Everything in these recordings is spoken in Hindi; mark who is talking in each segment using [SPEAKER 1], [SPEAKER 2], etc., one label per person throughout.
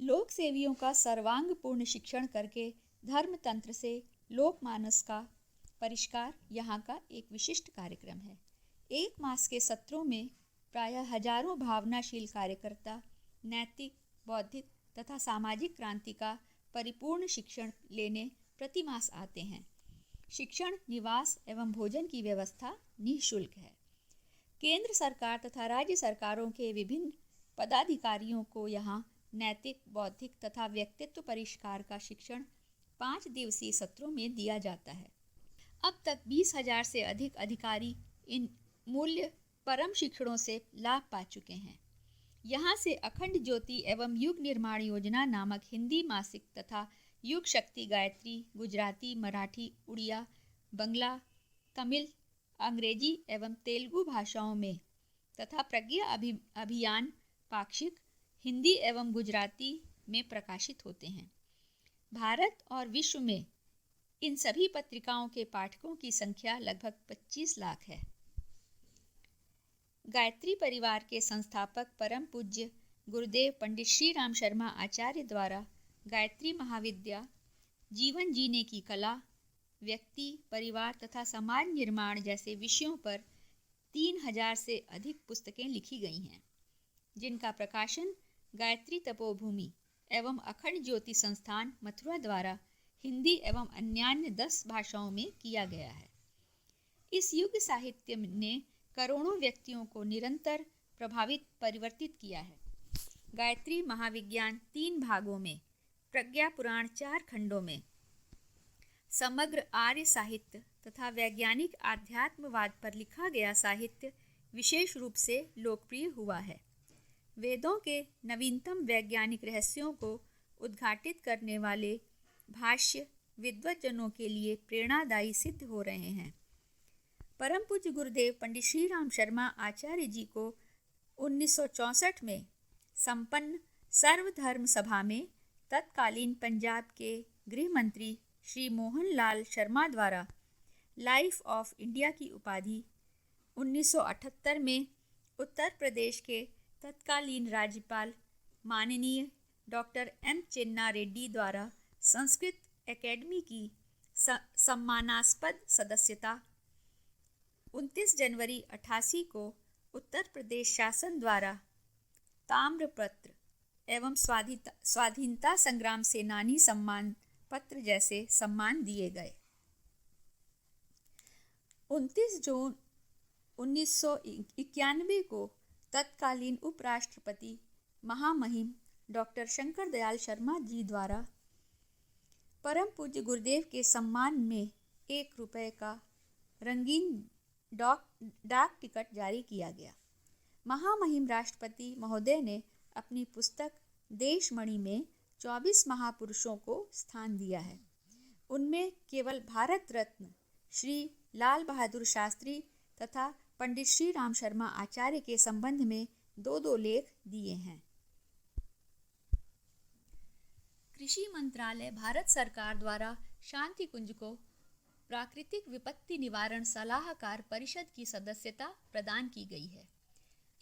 [SPEAKER 1] लोक सेवियों का सर्वांगपूर्ण शिक्षण करके धर्म तंत्र से लोकमानस का परिष्कार यहाँ का एक विशिष्ट कार्यक्रम है। 1 मास के सत्रों में प्रायः हजारों भावनाशील कार्यकर्ता नैतिक, बौद्धिक तथा सामाजिक क्रांति का परिपूर्ण शिक्षण लेने प्रतिमास आते हैं। शिक्षण, निवास एवं भोजन की व्यवस्था निःशुल्क है। केंद्र सरकार तथा राज्य सरकारों के विभिन्न पदाधिकारियों को यहाँ नैतिक, बौद्धिक तथा व्यक्तित्व परिष्कार का शिक्षण 5 दिवसीय सत्रों में दिया जाता है। अब तक 20,000 से अधिक अधिकारी इन मूल्य परम शिक्षणों से लाभ पा चुके हैं। यहाँ से अखंड ज्योति एवं युग निर्माण योजना नामक हिंदी मासिक तथा युग शक्ति गायत्री गुजराती, मराठी, उड़िया, बंगला, तमिल, अंग्रेजी एवं तेलुगु भाषाओं में तथा प्रज्ञा अभियान पाक्षिक हिंदी एवं गुजराती में प्रकाशित होते हैं। भारत और विश्व में इन सभी पत्रिकाओं के पाठकों की संख्या लगभग 25 लाख है। गायत्री परिवार के संस्थापक परम पूज्य गुरुदेव पंडित श्री राम शर्मा आचार्य द्वारा गायत्री महाविद्या, जीवन जीने की कला, व्यक्ति, परिवार तथा समाज निर्माण जैसे विषयों पर 3000 से अधिक पुस्तकें लिखी गई हैं, जिनका प्रकाशन गायत्री तपोभूमि एवं अखंड ज्योति संस्थान मथुरा द्वारा हिंदी एवं अन्यान्य 10 भाषाओं में किया गया है। इस युग साहित्य ने करोड़ों व्यक्तियों को निरंतर परिवर्तित किया है। गायत्री महाविज्ञान 3 भागों में, प्रज्ञा पुराण 4 खंडों में, समग्र आर्य साहित्य तथा वैज्ञानिक आध्यात्मवाद पर लिखा गया साहित्य विशेष रूप से लोकप्रिय हुआ है। वेदों के नवीनतम वैज्ञानिक रहस्यों को उद्घाटित करने वाले भाष्य विद्वज्जनों के लिए प्रेरणादायी सिद्ध हो रहे हैं। परम पूज्य गुरुदेव पंडित श्री राम शर्मा आचार्य जी को 1964 में संपन्न सर्वधर्म सभा में तत्कालीन पंजाब के गृह मंत्री श्री मोहन लाल शर्मा द्वारा लाइफ ऑफ इंडिया की उपाधि, 1978 में उत्तर प्रदेश के तत्कालीन राज्यपाल माननीय डॉक्टर एम चेन्ना रेड्डी द्वारा संस्कृत एकेडमी की सम्मानास्पद सदस्यता, 29 जनवरी 88 को उत्तर प्रदेश शासन द्वारा ताम्रपत्र एवं स्वाधीनता संग्राम सेनानी सम्मान पत्र जैसे सम्मान दिए गए। 29 जून 1991 को तत्कालीन उपराष्ट्रपति महामहिम डॉक्टर शंकर दयाल शर्मा जी द्वारा परम पूज्य गुरुदेव के सम्मान में 1 रुपये का रंगीन डाक टिकट जारी किया गया। महामहिम राष्ट्रपति महोदय ने अपनी पुस्तक देशमणि में 24 महापुरुषों को स्थान दिया है। उनमें केवल भारत रत्न श्री लाल बहादुर शास्त्री तथा पंडित श्री राम शर्मा आचार्य के संबंध में 2 लेख दिए हैं। कृषि मंत्रालय भारत सरकार द्वारा शांति कुंज को प्राकृतिक विपत्ति निवारण सलाहकार परिषद की सदस्यता प्रदान की गई है।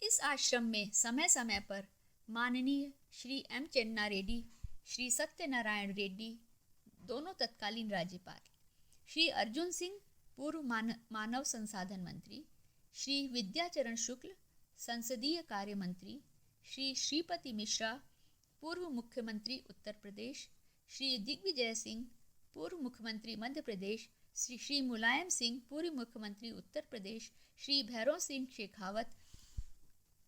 [SPEAKER 1] इस आश्रम में समय समय पर माननीय श्री एम चेन्ना रेड्डी, श्री सत्यनारायण रेड्डी, दोनों तत्कालीन राज्यपाल, श्री अर्जुन सिंह पूर्व मानव संसाधन मंत्री, श्री विद्याचरण शुक्ल संसदीय कार्य मंत्री, श्री श्रीपति मिश्रा पूर्व मुख्यमंत्री उत्तर प्रदेश, श्री दिग्विजय सिंह पूर्व मुख्यमंत्री मध्य प्रदेश, श्री मुलायम सिंह पूर्व मुख्यमंत्री उत्तर प्रदेश, श्री भैरव सिंह शेखावत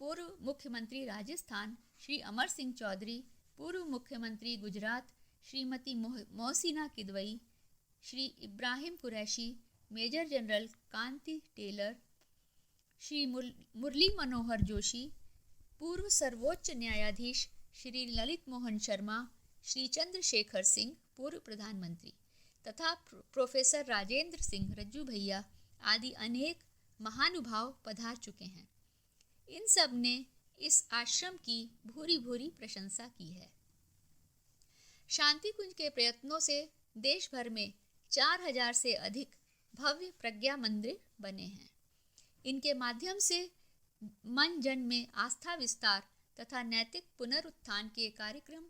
[SPEAKER 1] पूर्व मुख्यमंत्री राजस्थान, श्री अमर सिंह चौधरी पूर्व मुख्यमंत्री गुजरात, श्रीमती मोहसिना किदवई, श्री इब्राहिम कुरैशी, मेजर जनरल कांति टेलर, श्री मुरली मनोहर जोशी पूर्व सर्वोच्च न्यायाधीश, श्री ललित मोहन शर्मा, श्री चंद्रशेखर सिंह पूर्व प्रधानमंत्री तथा प्रोफेसर राजेंद्र सिंह रज्जू भैया आदि अनेक महानुभाव पधार चुके हैं। इन सब ने इस आश्रम की भूरी भूरी प्रशंसा की है। शांति कुंज के प्रयत्नों से देश भर में 4000 से अधिक भव्य प्रज्ञा मंदिर बने हैं। इनके माध्यम से मन जन में आस्था विस्तार तथा नैतिक पुनरुत्थान के कार्यक्रम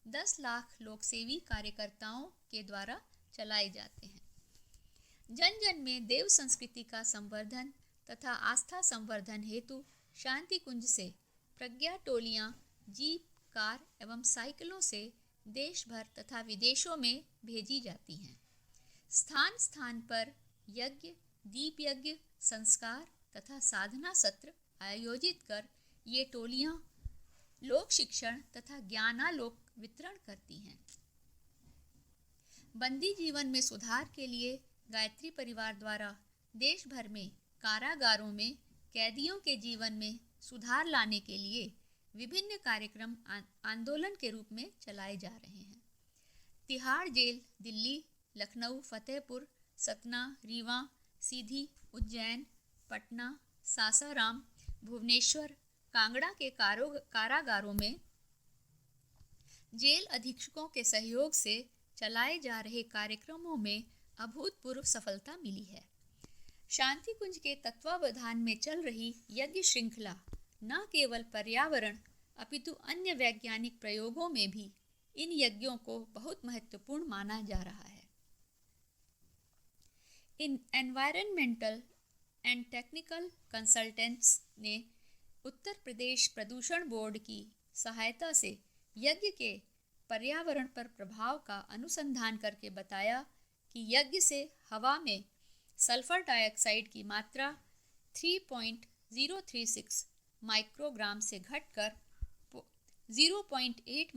[SPEAKER 1] 10 लाख लोकसेवी कार्यकर्ताओं के द्वारा चलाए जाते हैं। जन जन में देव संस्कृति का संवर्धन तथा आस्था संवर्धन हेतु शांति कुंज से प्रज्ञा टोलियां जीप, कार एवं साइकिलों से देश भर तथा विदेशों में भेजी जाती हैं। स्थान स्थान पर यज्ञ, दीप यज्ञ, संस्कार तथा साधना सत्र आयोजित कर ये टोलियां लोक शिक्षण तथा ज्ञानालोक वितरण करती हैं। बंदी जीवन में सुधार के लिए गायत्री परिवार द्वारा देश भर में कारागारों में कैदियों के जीवन में सुधार लाने के लिए विभिन्न कार्यक्रम आंदोलन के रूप में चलाए जा रहे हैं। तिहाड़ जेल दिल्ली, लखनऊ, फतेहपुर, सतना, रीवा, सीधी, उज्जैन, पटना, सासाराम, भुवनेश्वर, कांगड़ा के कारागारों में जेल अधीक्षकों के सहयोग से चलाए जा रहे कार्यक्रमों में अभूतपूर्व सफलता मिली है। शांति कुंज के तत्वावधान में चल रही यज्ञ श्रृंखला न केवल पर्यावरण अपितु अन्य वैज्ञानिक प्रयोगों में भी इन यज्ञों को बहुत महत्वपूर्ण माना जा रहा है। इन एनवायरमेंटल एंड टेक्निकल कंसल्टेंट्स ने उत्तर प्रदेश प्रदूषण बोर्ड की सहायता से यज्ञ के पर्यावरण पर प्रभाव का अनुसंधान करके बताया कि यज्ञ से हवा में सल्फर डाइऑक्साइड की मात्रा 3.036 माइक्रोग्राम से घटकर 0.8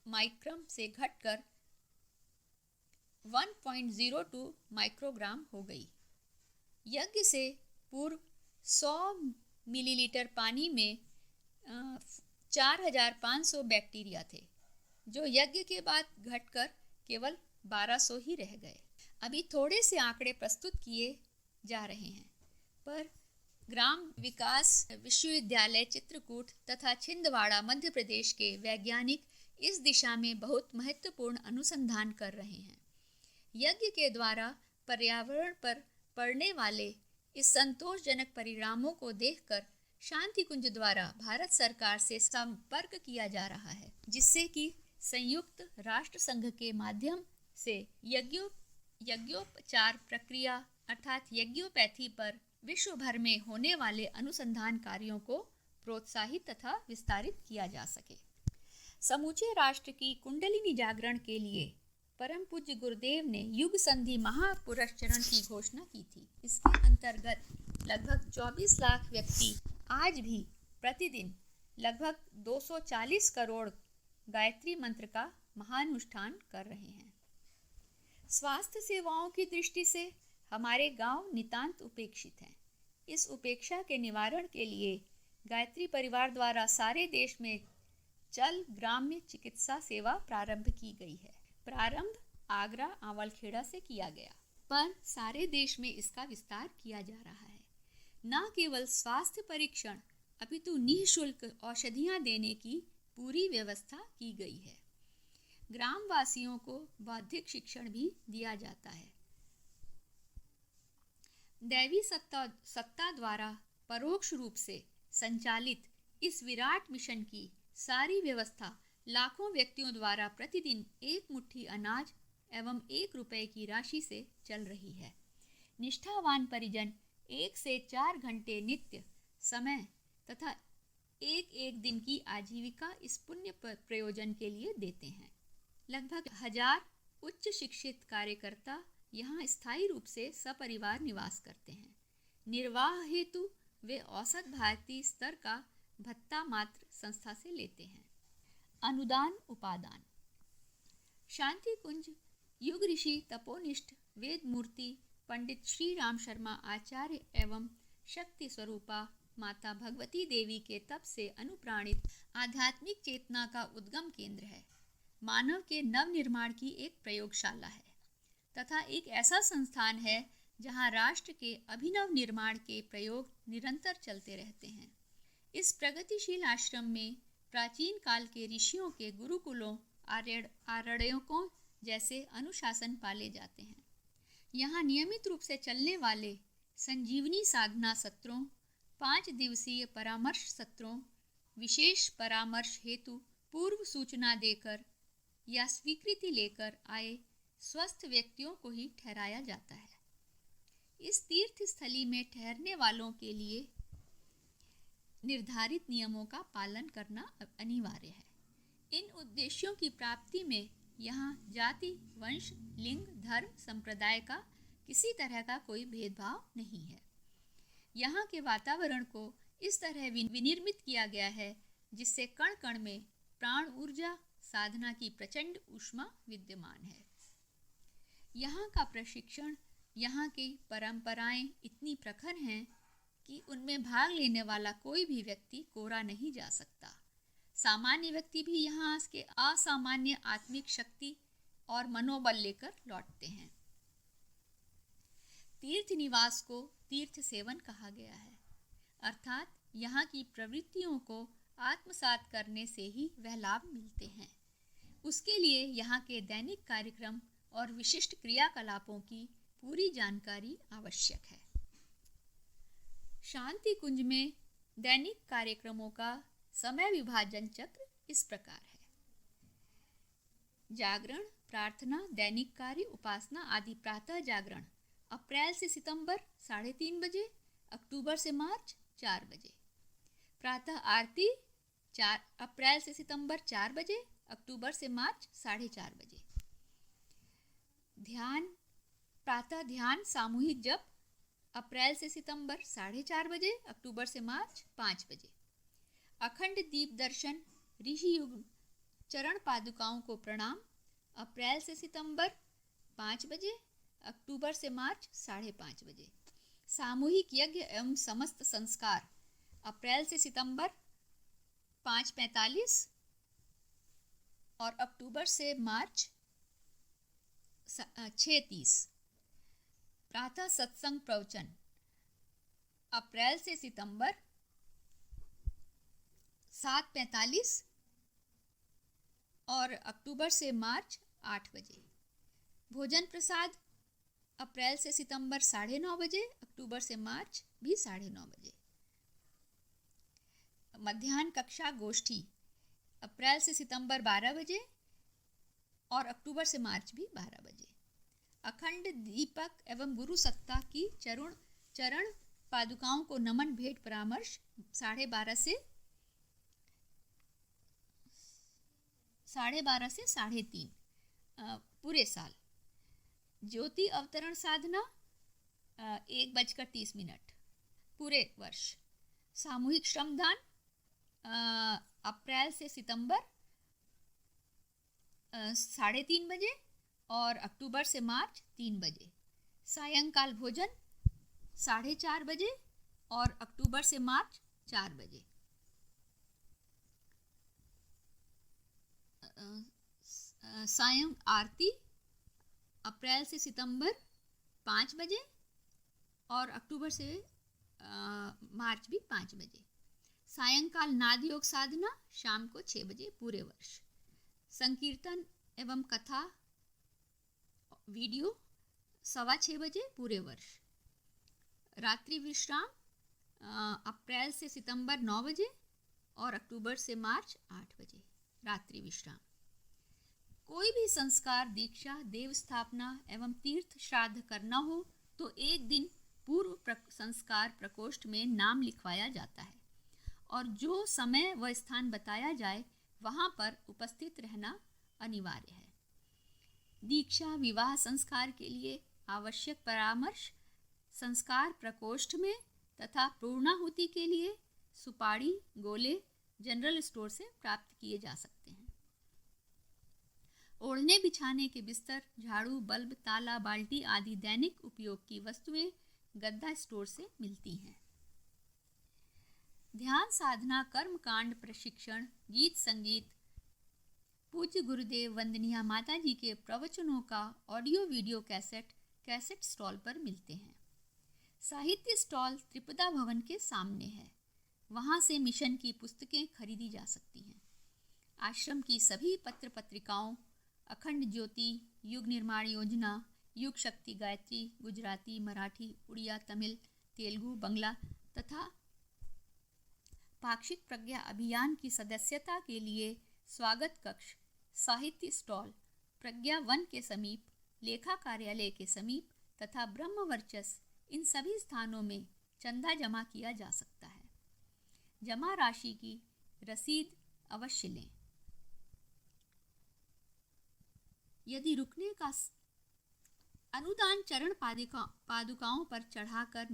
[SPEAKER 1] माइक्रम से घटकर 1.02 माइक्रोग्राम हो गई। यज्ञ से पूर्व 100 मिलीलीटर पानी में 4500 बैक्टीरिया थे, जो यज्ञ के बाद घटकर केवल 1200 ही रह गए। अभी थोड़े से आंकड़े प्रस्तुत किए जा रहे हैं, पर ग्राम विकास विश्वविद्यालय चित्रकूट तथा छिंदवाड़ा मध्य प्रदेश के वैज्ञानिक इस दिशा में बहुत महत्वपूर्ण अनुसंधान कर रहे हैं। यज्ञ के द्वारा पर्यावरण पर पड़ने वाले इस संतोषजनक परिणामों को देखकर शांति कुंज द्वारा भारत सरकार से संपर्क किया जा रहा है, जिससे कि संयुक्त राष्ट्र संघ के माध्यम से यज्ञोपचार प्रक्रिया अर्थात यज्ञोपैथी पर विश्व भर में होने वाले अनुसंधान कार्यों को प्रोत्साहित तथा विस्तारित किया जा सके। समूचे राष्ट्र की कुंडलिनी जागरण के लिए परम पूज्य गुरुदेव ने युग संधि महापुरस्चरण की घोषणा की थी। इसके अंतर्गत लगभग 24 लाख व्यक्ति आज भी प्रतिदिन लगभग 240 करोड़ गायत्री मंत्र का महानुष्ठान कर रहे हैं। स्वास्थ्य सेवाओं की दृष्टि से हमारे गांव नितांत उपेक्षित हैं। इस उपेक्षा के निवारण के लिए गायत्री परिवार द्वारा सारे देश में चल ग्राम्य चिकित्सा सेवा प्रारंभ की गई है। प्रारंभ आगरा आंवलखेड़ा से किया गया, पर सारे देश में इसका विस्तार किया जा रहा है। न केवल स्वास्थ्य परीक्षण अपितु निःशुल्क औषधियां देने की पूरी व्यवस्था की गई है। ग्रामवासियों को बौद्धिक शिक्षण भी दिया जाता है। दैवी सत्ता द्वारा परोक्ष रूप से संचालित इस विराट मिशन की सारी व्यवस्था लाखों व्यक्तियों द्वारा प्रतिदिन एक मुट्ठी अनाज एवं 1 रुपए की राशि से चल रही है। निष्ठावान परिजन 1 से 4 घंटे नित्य समय तथा एक दिन की आजीविका इस पुण्य प्रयोजन के लिए देते हैं। लगभग 1000 उच्च शिक्षित कार्यकर्ता यहाँ स्थायी रूप से सपरिवार निवास करते हैं। निर्वाह हेतु वे औसत भारतीय स्तर का भत्ता मात्र संस्था से लेते हैं। अनुदान उपादान। शांति कुंज युग ऋषि तपोनिष्ठ वेद मूर्ति पंडित श्री राम शर्मा आचार्य एवं शक्ति स्वरूपा माता भगवती देवी के तप से अनुप्राणित आध्यात्मिक चेतना का उद्गम केंद्र है। मानव के नव निर्माण की एक प्रयोगशाला है तथा एक ऐसा संस्थान है जहां राष्ट्र के अभिनव निर्माण के प्रयोग निरंतर चलते रहते हैं। इस प्रगतिशील आश्रम में प्राचीन काल के ऋषियों के गुरुकुलों आरण्यकों जैसे अनुशासन पाले जाते हैं। यहाँ नियमित रूप से चलने वाले संजीवनी साधना सत्रों, 5 दिवसीय परामर्श सत्रों, विशेष परामर्श हेतु पूर्व सूचना देकर या स्वीकृति लेकर आए स्वस्थ व्यक्तियों को ही ठहराया जाता है। इस तीर्थ स्थली में ठहरने वालों के लिए निर्धारित नियमों का पालन करना अनिवार्य है। इन उद्देश्यों की प्राप्ति में यहाँ जाति, वंश, लिंग, धर्म, संप्रदाय का किसी तरह का कोई भेदभाव नहीं है। यहाँ के वातावरण को इस तरह विनिर्मित किया गया है जिससे कण कण में प्राण ऊर्जा, साधना की प्रचंड ऊष्मा विद्यमान है। यहाँ का प्रशिक्षण, यहाँ की परंपराएं इतनी प्रखर हैं कि उनमें भाग लेने वाला कोई भी व्यक्ति कोरा नहीं जा सकता। सामान्य व्यक्ति भी यहाँ के असामान्य आत्मिक शक्ति और मनोबल लेकर लौटते हैं। तीर्थ निवास को तीर्थ सेवन कहा गया है, अर्थात यहाँ की प्रवृत्तियों को आत्मसात करने से ही वह लाभ मिलते हैं। उसके लिए यहाँ के दैनिक कार्यक्रम और विशिष्ट क्रियाकलापों की पूरी जानकारी आवश्यक है। शांति कुंज में दैनिक कार्यक्रमों का समय विभाजन चक्र इस प्रकार है। जागरण, प्रार्थना, दैनिक कार्य, उपासना आदि। प्रातः जागरण अप्रैल से सितंबर 3:30 बजे, अक्टूबर से मार्च 4 बजे। प्रातः आरती अप्रैल से सितंबर 4 बजे, अक्टूबर से मार्च 4:30 बजे। ध्यान, प्रातः ध्यान सामूहिक जप अप्रैल से सितंबर 4:30 बजे, अक्टूबर से मार्च 5 बजे। अखंड दीप दर्शन, ऋषि युग चरण पादुकाओं को प्रणाम अप्रैल से सितंबर 5 बजे, अक्टूबर से मार्च 5:30 बजे। सामूहिक यज्ञ एवं समस्त संस्कार अप्रैल से सितंबर 5:45 और अक्टूबर से मार्च 6:30। प्रातः सत्संग प्रवचन अप्रैल से सितंबर 7:45 और अक्टूबर से मार्च 8 बजे। भोजन प्रसाद अप्रैल से सितंबर 9:30 बजे, अक्टूबर से मार्च भी 9:30 बजे। मध्याह्न कक्षा गोष्ठी अप्रैल से सितंबर 12 बजे और अक्टूबर से मार्च भी 12 बजे। अखंड दीपक एवं गुरु सत्ता की चरण पादुकाओं को नमन भेंट परामर्श 12:30 से 3:30 पूरे साल। ज्योति अवतरण साधना 1:30 पूरे वर्ष। सामूहिक श्रमदान अप्रैल से सितंबर 3:30 बजे और अक्टूबर से मार्च 3 बजे। सायंकाल भोजन 4:30 बजे और अक्टूबर से मार्च 4 बजे। सायं आरती अप्रैल से सितंबर 5 बजे और अक्टूबर से मार्च भी 5 बजे। सायंकाल नाद योग साधना शाम को 6 बजे पूरे वर्ष। संकीर्तन एवं कथा वीडियो 6:15 बजे पूरे वर्ष। रात्रि विश्राम अप्रैल से सितंबर 9 बजे और अक्टूबर से मार्च 8 बजे रात्रि विश्राम। कोई भी संस्कार, दीक्षा, देव स्थापना एवं तीर्थ श्राद्ध करना हो तो एक दिन पूर्व संस्कार प्रकोष्ठ में नाम लिखवाया जाता है और जो समय व स्थान बताया जाए वहाँ पर उपस्थित रहना अनिवार्य है। दीक्षा, विवाह संस्कार के लिए आवश्यक परामर्श संस्कार प्रकोष्ठ में तथा पूर्णाहुति के लिए सुपारी, गोले जनरल स्टोर से प्राप्त किए जा सकते हैं। ओढ़ने बिछाने के बिस्तर, झाड़ू, बल्ब, ताला, बाल्टी आदि दैनिक उपयोग की वस्तुएं गद्दा स्टोर से मिलती हैं। ध्यान साधना, कर्म कांड प्रशिक्षण, गीत संगीत, पूज्य गुरुदेव वंदनीय माता जी के प्रवचनों का ऑडियो वीडियो कैसेट स्टॉल पर मिलते हैं। साहित्य स्टॉल त्रिपदा भवन के सामने है, वहाँ से मिशन की पुस्तकें खरीदी जा सकती हैं। आश्रम की सभी पत्र पत्रिकाओं, अखंड ज्योति, युग निर्माण योजना, युग शक्ति गायत्री, गुजराती, मराठी, उड़िया, तमिल, तेलुगु, बंगला तथा पाक्षिक प्रज्ञा अभियान की सदस्यता के लिए स्वागत कक्ष साहित्य स्टॉल प्रज्ञा वन के समीप, लेखा कार्यालय के समीप तथा ब्रह्म वर्चस्व, इन सभी स्थानों में चंदा जमा किया जा सकता है। जमा राशि की रसीद अवश्य लें। यदि रुकने का अनुदान चरण पादुकाओं पर चढ़ाकर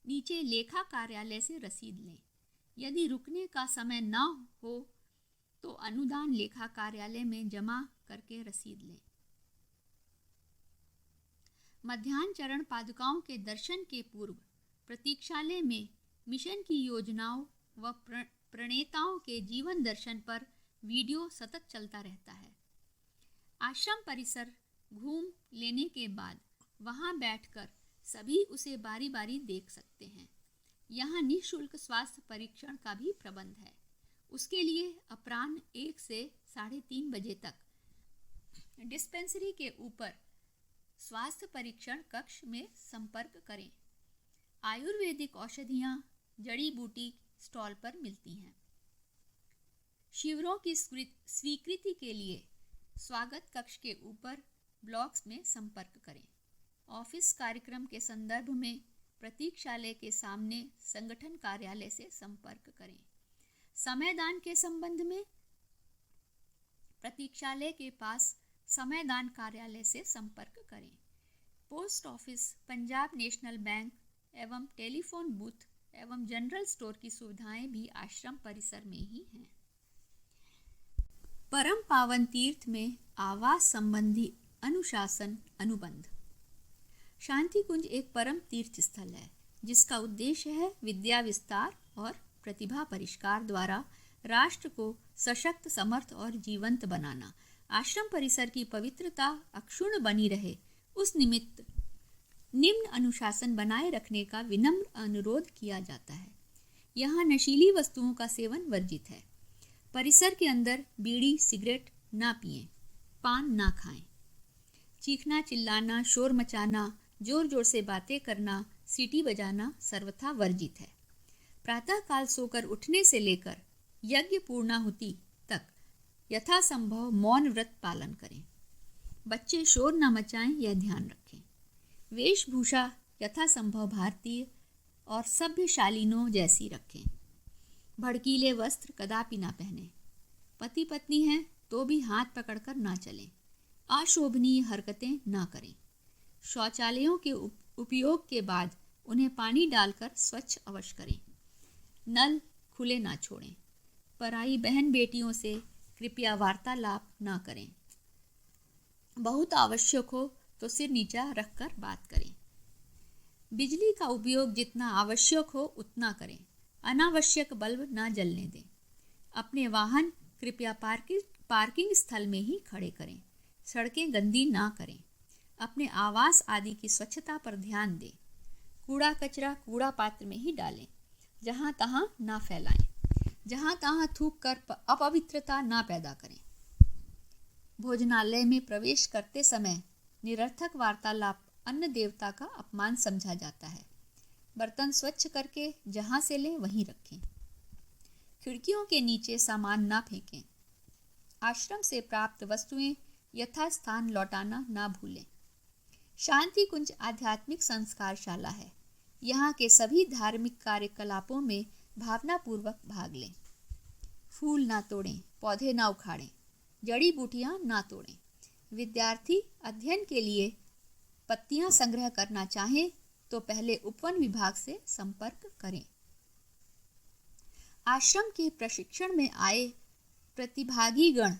[SPEAKER 1] नीचे लेखा कार्यालय से रसीद लें। यदि रुकने का समय न हो तो अनुदान लेखा कार्यालय में जमा करके रसीद लें। मध्याह्न चरण पादुकाओं के दर्शन के पूर्व प्रतीक्षालय में मिशन की योजनाओं व प्रणेताओं के जीवन दर्शन पर वीडियो सतत चलता रहता है। आश्रम परिसर घूम लेने के बाद वहां बैठकर सभी उसे बारी बारी देख सकते हैं। यहाँ निःशुल्क स्वास्थ्य परीक्षण का भी प्रबंध है। उसके लिए अपराह्न 1 से 3:30 बजे तक डिस्पेंसरी के ऊपर स्वास्थ्य परीक्षण कक्ष में संपर्क करें। आयुर्वेदिक औषधियाँ जड़ी बूटी स्टॉल पर मिलती हैं। शिविरों की स्वीकृति के लिए स्वागत कक्ष के ऊपर ब्लॉक्स में संपर्क करें। ऑफिस कार्यक्रम के संदर्भ में प्रतीक्षालय के सामने संगठन कार्यालय से संपर्क करें। समयदान के संबंध में प्रतीक्षालय के पास समयदान कार्यालय से संपर्क करें। Post office, Punjab national bank एवं टेलीफोन बूथ एवं जनरल स्टोर की सुविधाएं भी आश्रम परिसर में ही हैं। परम पावन तीर्थ में आवास संबंधी अनुशासन अनुबंध। शांति कुंज एक परम तीर्थ स्थल है जिसका उद्देश्य है विद्या विस्तार और प्रतिभा परिष्कार द्वारा राष्ट्र को सशक्त, समर्थ और जीवंत बनाना। आश्रम परिसर की पवित्रता अक्षुण्ण बनी रहे, उस निमित्त निम्न अनुशासन बनाए रखने का विनम्र अनुरोध किया जाता है। यहाँ नशीली वस्तुओं का सेवन वर्जित है। परिसर के अंदर बीड़ी सिगरेट ना पिएं, पान ना खाएं। चीखना, चिल्लाना, शोर मचाना, जोर जोर से बातें करना, सीटी बजाना सर्वथा वर्जित है। प्रातःकाल सोकर उठने से लेकर यज्ञ पूर्णाहुति तक यथासंभव मौन व्रत पालन करें। बच्चे शोर न मचाएं, यह ध्यान रखें। वेशभूषा यथासंभव भारतीय और सभ्य शालीनों जैसी रखें। भड़कीले वस्त्र कदापि ना पहने। पति पत्नी हैं तो भी हाथ पकड़कर ना चलें। अशोभनीय हरकतें ना करें। शौचालयों के उपयोग के बाद उन्हें पानी डालकर स्वच्छ अवश्य करें। नल खुले ना छोड़ें। पराई बहन बेटियों से कृपया वार्तालाप ना करें। बहुत आवश्यक हो तो सिर नीचा रखकर बात करें। बिजली का उपयोग जितना आवश्यक हो उतना करें। अनावश्यक बल्ब ना जलने दें। अपने वाहन कृपया पार्किंग स्थल में ही खड़े करें। सड़कें गंदी ना करें। अपने आवास आदि की स्वच्छता पर ध्यान दें। कूड़ा कचरा कूड़ा पात्र में ही डालें। जहाँ तहाँ ना फैलाएं। जहाँ तहाँ थूक कर अपवित्रता ना पैदा करें। भोजनालय में प्रवेश करते समय निरर्थक वार्तालाप अन्न देवता का अपमान समझा जाता है। बर्तन स्वच्छ करके जहाँ से लें वहीं रखें। खिड़कियों के नीचे सामान ना फेंकें। आश्रम से प्राप्त वस्तुएं यथास्थान लौटाना ना भूलें। शांति कुंज आध्यात्मिक संस्कारशाला है। यहाँ के सभी धार्मिक कार्यकलापों में भावनापूर्वक भाग लें। फूल ना तोड़ें, पौधे ना उखाड़ें, जड़ी बूटियाँ ना तोड़ें। विद्यार्थी अध्ययन के लिए पत्तियाँ संग्रह करना चाहें तो पहले उपवन विभाग से संपर्क करें। आश्रम के प्रशिक्षण में आए प्रतिभागी गण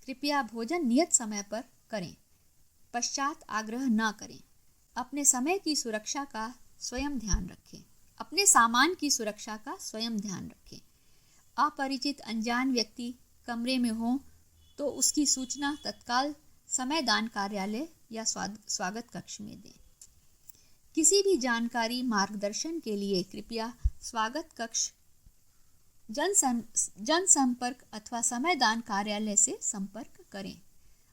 [SPEAKER 1] कृपया भोजन नियत समय पर करें। पश्चात आग्रह ना करें। अपने समय की सुरक्षा का स्वयं ध्यान रखें। अपने सामान की सुरक्षा का स्वयं ध्यान रखें। अपरिचित अनजान व्यक्ति कमरे में हो तो उसकी सूचना तत्काल समयदान कार्यालय या स्वागत कक्ष में दें। किसी भी जानकारी मार्गदर्शन के लिए कृपया स्वागत कक्ष, जनसंपर्क अथवा समयदान कार्यालय से संपर्क करें।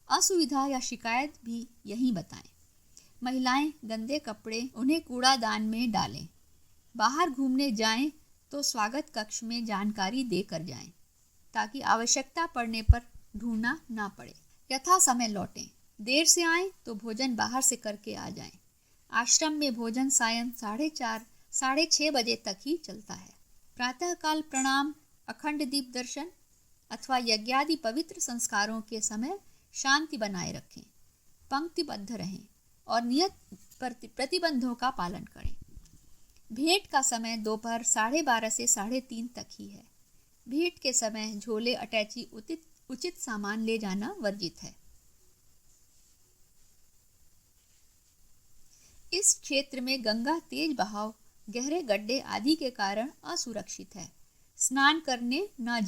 [SPEAKER 1] असुविधा या शिकायत भी यहीं बताएं। महिलाएं गंदे कपड़े उन्हें कूड़ादान में डालें। बाहर घूमने जाएं तो स्वागत कक्ष में जानकारी देकर जाएं ताकि आवश्यकता पड़ने पर ढूंढना ना पड़े। यथा समय लौटें, देर से आएं तो भोजन बाहर से करके आ जाएं। आश्रम में भोजन सायं 4:30 साढ़े 6 बजे तक ही चलता है। प्रातःकाल प्रणाम, अखंड दीप दर्शन अथवा यज्ञादि पवित्र संस्कारों के समय शांति बनाए रखें, पंक्तिबद्ध रहें और नियत प्रतिबंधों का पालन करें। भेंट का समय दोपहर 12:30 से 3:30 तक ही है। भेंट के समय झोले, अटैची, उचित सामान ले जाना वर्जित है। इस क्षेत्र में गंगा तेज बहाव, गहरे गड्ढे आदि के कारण असुरक्षित है। स्नान करने न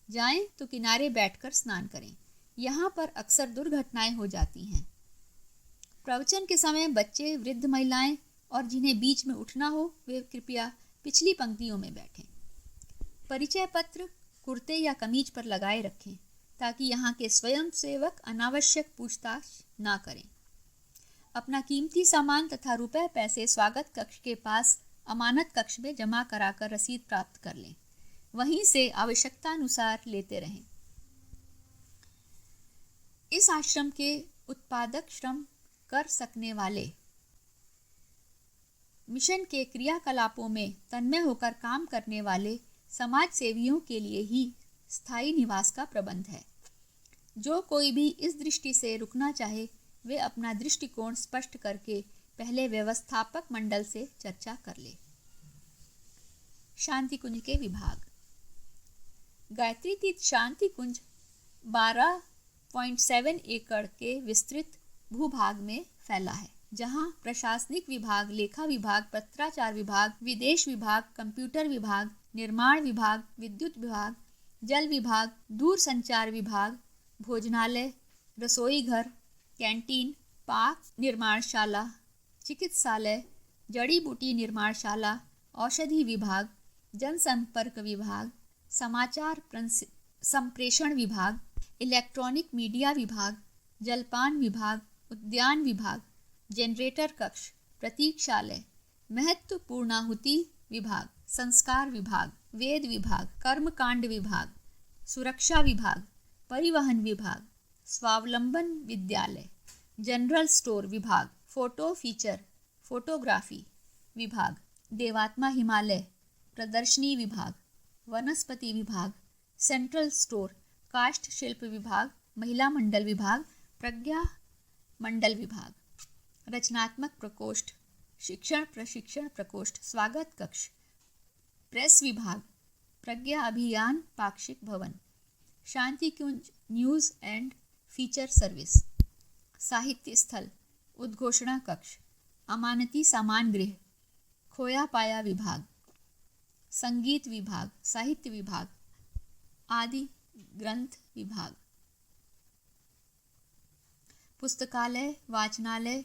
[SPEAKER 1] जाएं तो किनारे बैठकर स्नान करें। यहाँ पर अक्सर दुर्घटनाएं हो जाती हैं। प्रवचन के समय बच्चे, वृद्ध महिलाएं और जिन्हें बीच में उठना हो वे कृपया पिछली पंक्तियों में बैठें। परिचय पत्र कुर्ते या कमीज पर लगाए रखें ताकि यहाँ के स्वयंसेवक अनावश्यक पूछताछ ना करें। अपना कीमती सामान तथा रुपए पैसे स्वागत कक्ष के पास अमानत कक्ष में जमा कराकर रसीद प्राप्त कर लें। वहीं से आवश्यकतानुसार लेते रहें। इस आश्रम के उत्पादक श्रम कर सकने वाले मिशन के क्रियाकलापों में तन्मय होकर काम करने वाले समाज सेवियों के लिए ही स्थायी निवास का प्रबंध है। जो कोई भी इस दृष्टि से रुकना चाहे वे अपना दृष्टिकोण स्पष्ट करके पहले व्यवस्थापक मंडल से चर्चा कर ले। शांति कुंज के विभाग। गायत्री तीर्थ शांति कुंज 12.7 एकड़ के विस्तृत भूभाग में फैला है, जहां प्रशासनिक विभाग, लेखा विभाग, पत्राचार विभाग, विदेश विभाग, कंप्यूटर विभाग, निर्माण विभाग, विद्युत विभाग, जल विभाग, दूर संचार विभाग, भोजनालय, रसोई घर, कैंटीन, पाक निर्माणशाला, चिकित्सालय, जड़ी बूटी निर्माणशाला, औषधि विभाग, जनसंपर्क विभाग, समाचार संप्रेषण विभाग, इलेक्ट्रॉनिक मीडिया विभाग, जलपान विभाग, उद्यान विभाग, जनरेटर कक्ष, प्रतीक्षालय, महत्वपूर्णाहुति विभाग, संस्कार विभाग, वेद विभाग, कर्मकांड विभाग, सुरक्षा विभाग, परिवहन विभाग, स्वावलंबन विद्यालय, जनरल स्टोर विभाग, फोटो फीचर फोटोग्राफी विभाग, देवात्मा हिमालय, प्रदर्शनी विभाग, वनस्पति विभाग, सेंट्रल स्टोर, काष्ठ शिल्प विभाग, महिला मंडल विभाग, प्रज्ञा मंडल विभाग, रचनात्मक प्रकोष्ठ, शिक्षण प्रशिक्षण प्रकोष्ठ, स्वागत कक्ष, प्रेस विभाग, प्रज्ञा अभियान पाक्षिक भवन, शांति कुंज न्यूज़ एंड फीचर सर्विस, साहित्य स्थल, उद्घोषणा कक्ष, अमानती सामान गृह, खोया पाया विभाग, संगीत विभाग, साहित्य विभाग, आदि ग्रंथ विभाग, पुस्तकालय, वाचनालय,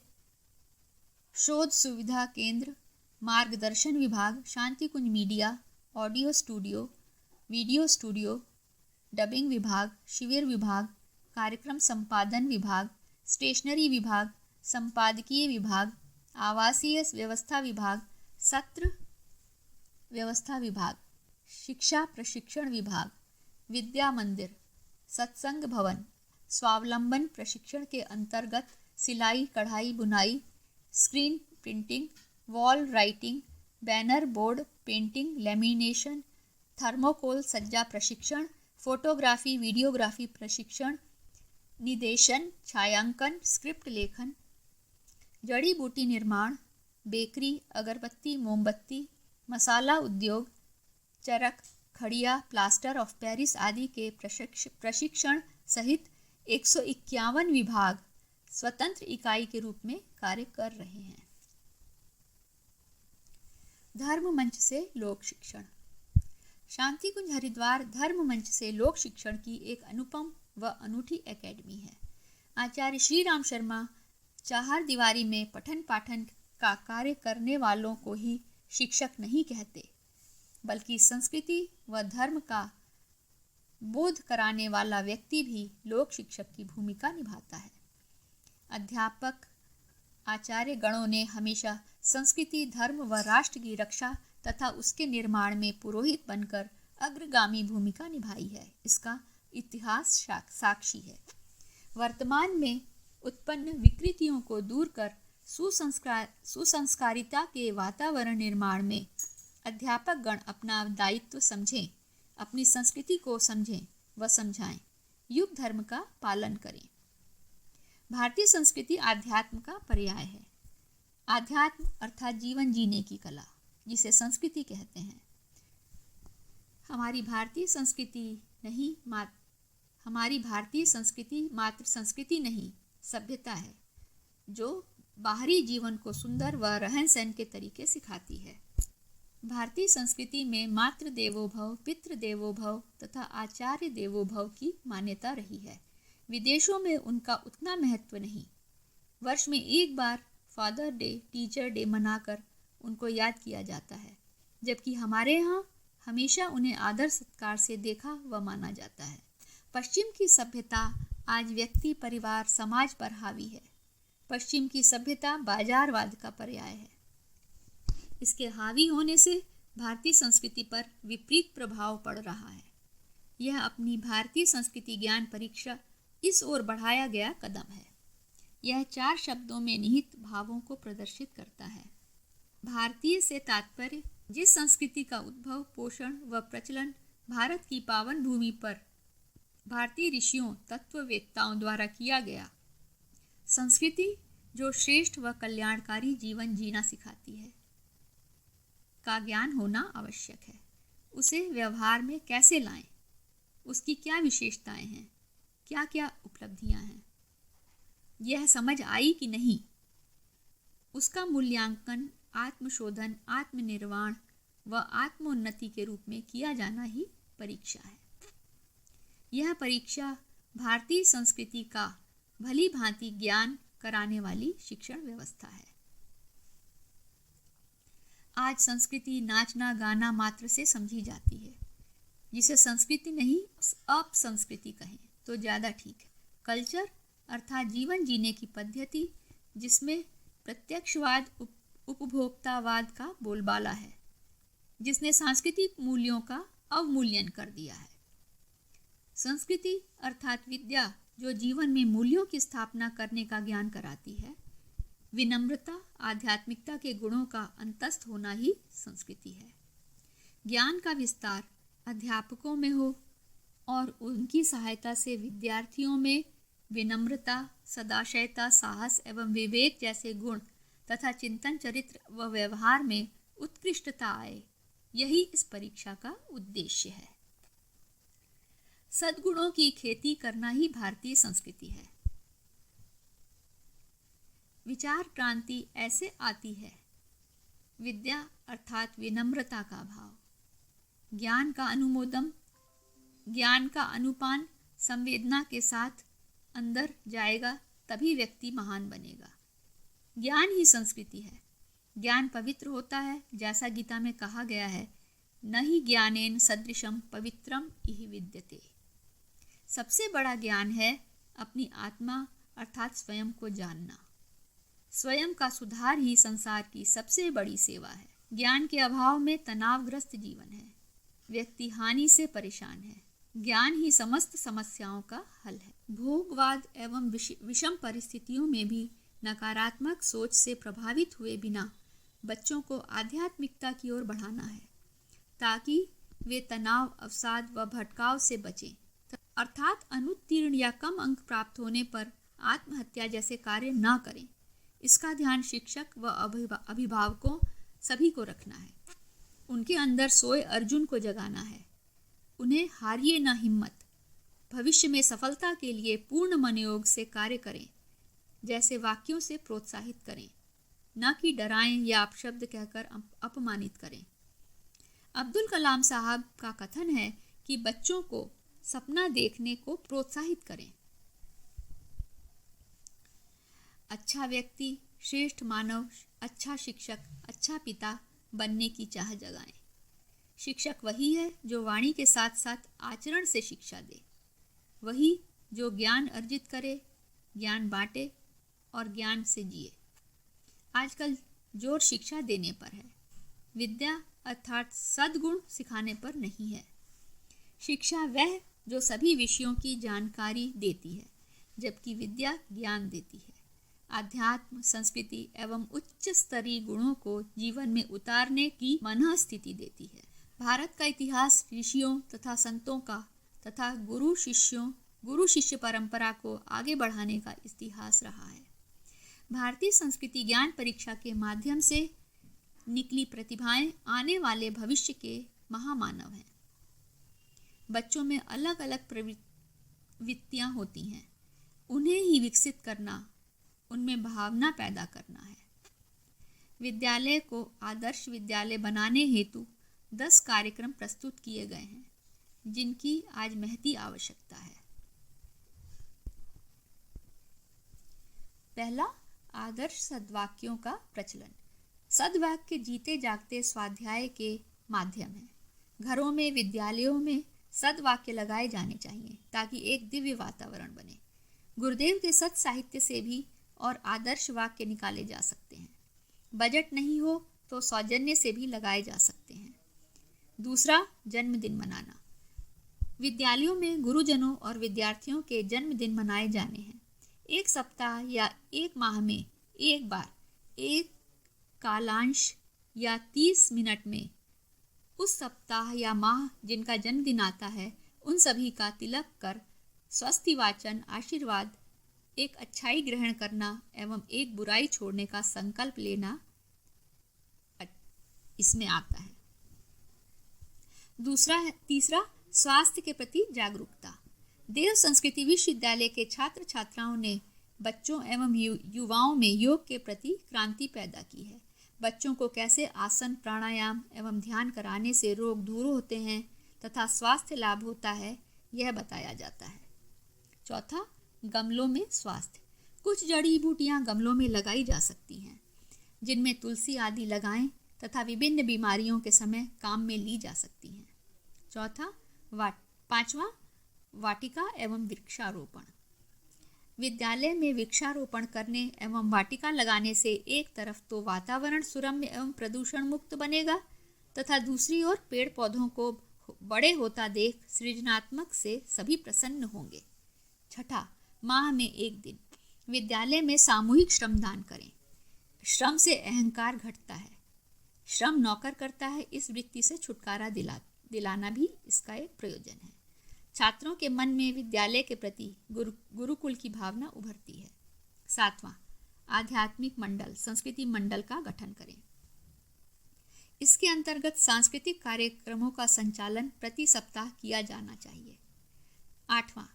[SPEAKER 1] शोध सुविधा केंद्र, मार्गदर्शन विभाग, Shanti Kunj media, audio studio, video studio, dubbing विभाग, शिविर विभाग, कार्यक्रम संपादन विभाग, स्टेशनरी विभाग, संपादकीय विभाग, आवासीय व्यवस्था विभाग, सत्र व्यवस्था विभाग, शिक्षा प्रशिक्षण विभाग, विद्या मंदिर, सत्संग भवन, स्वावलंबन प्रशिक्षण के अंतर्गत सिलाई, कढ़ाई, बुनाई, screen printing, wall writing, banner board painting, lamination, thermocol सज्जा प्रशिक्षण, फोटोग्राफी, वीडियोग्राफी प्रशिक्षण, निदेशन, छायांकन, स्क्रिप्ट लेखन, जड़ी बूटी निर्माण, बेकरी, अगरबत्ती, मोमबत्ती, मसाला उद्योग, चरख, खड़िया, प्लास्टर ऑफ पेरिस आदि के प्रशिक्षण सहित 151 विभाग स्वतंत्र इकाई के रूप में कार्य कर रहे हैं। धर्म मंच से लोक शिक्षण। शांति कुंज हरिद्वार धर्म मंच से लोक शिक्षण की एक अनुपम व अनूठी एकेडमी है। आचार्य श्री राम शर्मा चार दीवारी में पठन पाठन का कार्य करने वालों को ही शिक्षक नहीं कहते, बल्कि संस्कृति व धर्म का बोध कराने वाला व्यक्ति भी लोक शिक्षक की भूमिका निभाता है। अध्यापक आचार्य गणों ने हमेशा संस्कृति, धर्म व राष्ट्र की रक्षा तथा उसके निर्माण में पुरोहित बनकर अग्रगामी भूमिका निभाई है। इसका इतिहास साक्षी है। वर्तमान में उत्पन्न विकृतियों को दूर कर सुसंस्कारिता के वातावरण निर्माण में अध्यापक गण अपना दायित्व समझें, अपनी संस्कृति को समझें व समझाएं, युग धर्म का पालन करें। भारतीय संस्कृति आध्यात्म का पर्याय है। आध्यात्म अर्थात जीवन जीने की कला, जिसे संस्कृति कहते हैं। हमारी भारतीय संस्कृति मात्र संस्कृति नहीं, सभ्यता है, जो बाहरी जीवन को सुंदर व रहन सहन के तरीके सिखाती है। भारतीय संस्कृति में मातृ देवो भव, पितृ देवो भव तथा आचार्य देवो भव की मान्यता रही है। विदेशों में उनका उतना महत्व नहीं। वर्ष में एक बार फादर डे, टीचर डे मनाकर उनको याद किया जाता है, जबकि हमारे यहाँ हमेशा उन्हें आदर सत्कार से देखा व माना जाता है। पश्चिम की सभ्यता आज व्यक्ति, परिवार, समाज पर हावी है। पश्चिम की सभ्यता बाजारवाद का पर्याय है। इसके हावी होने से भारतीय संस्कृति पर विपरीत प्रभाव पड़ रहा है। यह अपनी भारतीय संस्कृति ज्ञान परीक्षा इस ओर बढ़ाया गया कदम है। यह 4 शब्दों में निहित भावों को प्रदर्शित करता है। भारतीय से तात्पर्य जिस संस्कृति का उद्भव, पोषण व प्रचलन भारत की पावन भूमि पर भारतीय ऋषियों, तत्ववेत्ताओं द्वारा किया गया। संस्कृति जो श्रेष्ठ व कल्याणकारी जीवन जीना सिखाती है का ज्ञान होना आवश्यक है। उसे व्यवहार में कैसे लाएं, उसकी क्या विशेषताएं हैं, क्या क्या उपलब्धियां हैं, यह समझ आई कि नहीं, उसका मूल्यांकन आत्मशोधन, आत्मनिर्वाण व आत्मोन्नति के रूप में किया जाना ही परीक्षा है। यह परीक्षा भारतीय संस्कृति का भली भांति ज्ञान कराने वाली शिक्षण व्यवस्था है। आज संस्कृति नाचना गाना मात्र से समझी जाती है, जिसे संस्कृति नहीं अपसंस्कृति कहें तो ज़्यादा ठीक है। कल्चर अर्थात जीवन जीने की पद्धति, जिसमें प्रत्यक्षवाद, उपभोक्तावाद का बोलबाला है, जिसने सांस्कृतिक मूल्यों का अवमूल्यन कर दिया है। संस्कृति अर्थात विद्या, जो जीवन में मूल्यों की स्थापना करने का ज्ञान कराती है। विनम्रता, आध्यात्मिकता के गुणों का अंतस्थ होना ही संस्कृति है। ज्ञान का विस्तार अध्यापकों में हो और उनकी सहायता से विद्यार्थियों में विनम्रता, सदाशयता, साहस एवं विवेक जैसे गुण तथा चिंतन, चरित्र व व्यवहार में उत्कृष्टता आए, यही इस परीक्षा का उद्देश्य है। सद्गुणों की खेती करना ही भारतीय संस्कृति है। विचार क्रांति ऐसे आती है। विद्या अर्थात विनम्रता का भाव, ज्ञान का अनुमोदन, ज्ञान का अनुपान संवेदना के साथ अंदर जाएगा, तभी व्यक्ति महान बनेगा। ज्ञान ही संस्कृति है। ज्ञान पवित्र होता है, जैसा गीता में कहा गया है, न ही ज्ञानेन सदृशम पवित्रम इहि विद्यते। सबसे बड़ा ज्ञान है अपनी आत्मा अर्थात स्वयं को जानना। स्वयं का सुधार ही संसार की सबसे बड़ी सेवा है। ज्ञान के अभाव में तनावग्रस्त जीवन है, व्यक्ति हानि से परेशान है। ज्ञान ही समस्त समस्याओं का हल है। भोगवाद एवं विषम परिस्थितियों में भी नकारात्मक सोच से प्रभावित हुए बिना बच्चों को आध्यात्मिकता की ओर बढ़ाना है, ताकि वे तनाव, अवसाद व भटकाव से बचें, अर्थात अनुत्तीर्ण या कम अंक प्राप्त होने पर आत्महत्या जैसे कार्य न करें। इसका ध्यान शिक्षक व अभिभावकों सभी को रखना है। उनके अंदर सोए अर्जुन को जगाना है। उन्हें हारिए न हिम्मत, भविष्य में सफलता के लिए पूर्ण मनोयोग से कार्य करें जैसे वाक्यों से प्रोत्साहित करें, न कि डराएं या अपशब्द कहकर अपमानित करें। अब्दुल कलाम साहब का कथन है कि बच्चों को सपना देखने को प्रोत्साहित करें। अच्छा व्यक्ति, श्रेष्ठ मानव, अच्छा शिक्षक, अच्छा पिता बनने की चाह जगाएं। शिक्षक वही है जो वाणी के साथ साथ आचरण से शिक्षा दे, वही जो ज्ञान अर्जित करे, ज्ञान बांटे और ज्ञान से जिए। आजकल जोर शिक्षा देने पर है, विद्या अर्थात सद्गुण सिखाने पर नहीं है। शिक्षा वह जो सभी विषयों की जानकारी देती है, जबकि विद्या ज्ञान देती है। आध्यात्म, संस्कृति एवं उच्च स्तरीय गुणों को जीवन में उतारने की मनःस्थिति देती है। भारत का इतिहास ऋषियों तथा संतों का तथा गुरु शिष्य परंपरा को आगे बढ़ाने का इतिहास रहा है। भारतीय संस्कृति ज्ञान परीक्षा के माध्यम से निकली प्रतिभाएं आने वाले भविष्य के महामानव हैं। बच्चों में अलग अलग प्रवृत्तियां होती हैं, उन्हें ही विकसित करना, उनमें भावना पैदा करना है। विद्यालय को आदर्श विद्यालय बनाने हेतु 10 कार्यक्रम प्रस्तुत किए गए हैं, जिनकी आज महती आवश्यकता है। पहला, आदर्श सद्वाक्यों का प्रचलन। सद्वाक्य जीते जागते स्वाध्याय के माध्यम है। घरों में, विद्यालयों में सद्वाक्य लगाए जाने चाहिए ताकि एक दिव्य वातावरण बने। गुरुदेव के सत् साहित्य से भी और आदर्श वाक्य निकाले जा सकते हैं। बजट नहीं हो तो सौजन्य से भी लगाए जा सकते हैं। दूसरा, जन्मदिन मनाना। विद्यालयों में गुरुजनों और विद्यार्थियों के जन्मदिन मनाए जाने हैं। एक सप्ताह या एक माह में एक बार, एक कालांश या 30 मिनट में उस सप्ताह या माह जिनका जन्मदिन आता है, उन सभी का तिलक कर स्वस्ति वाचन, आशीर्वाद, एक अच्छाई ग्रहण करना एवं एक बुराई छोड़ने का संकल्प लेना इसमें आता है। तीसरा, स्वास्थ्य के प्रति जागरूकता। देव संस्कृति विश्वविद्यालय के छात्र छात्राओं ने बच्चों एवं युवाओं में योग के प्रति क्रांति पैदा की है। बच्चों को कैसे आसन, प्राणायाम एवं ध्यान कराने से रोग दूर होते हैं तथा स्वास्थ्य लाभ होता है, यह बताया जाता है। चौथा, गमलों में स्वास्थ्य। कुछ जड़ी बूटियां गमलों में लगाई जा सकती हैं, जिनमें तुलसी आदि लगाएं तथा विभिन्न बीमारियों के समय काम में ली जा सकती हैं। पांचवा, वाटिका एवं वृक्षारोपण। विद्यालय में वृक्षारोपण करने एवं वाटिका लगाने से एक तरफ तो वातावरण सुरम्य एवं प्रदूषण मुक्त बनेगा तथा दूसरी ओर पेड़ पौधों को बड़े होता देख सृजनात्मक से सभी प्रसन्न होंगे। छठा, माह में एक दिन विद्यालय में सामूहिक श्रमदान करें। श्रम से अहंकार घटता है, श्रम नौकर करता है, इस वृत्ति से छुटकारा दिलाना भी इसका एक प्रयोजन है। छात्रों के मन में विद्यालय के प्रति गुरुकुल की भावना उभरती है। सातवां, आध्यात्मिक मंडल, संस्कृति मंडल का गठन करें। इसके अंतर्गत सांस्कृतिक कार्यक्रमों का संचालन प्रति सप्ताह किया जाना चाहिए। आठवां,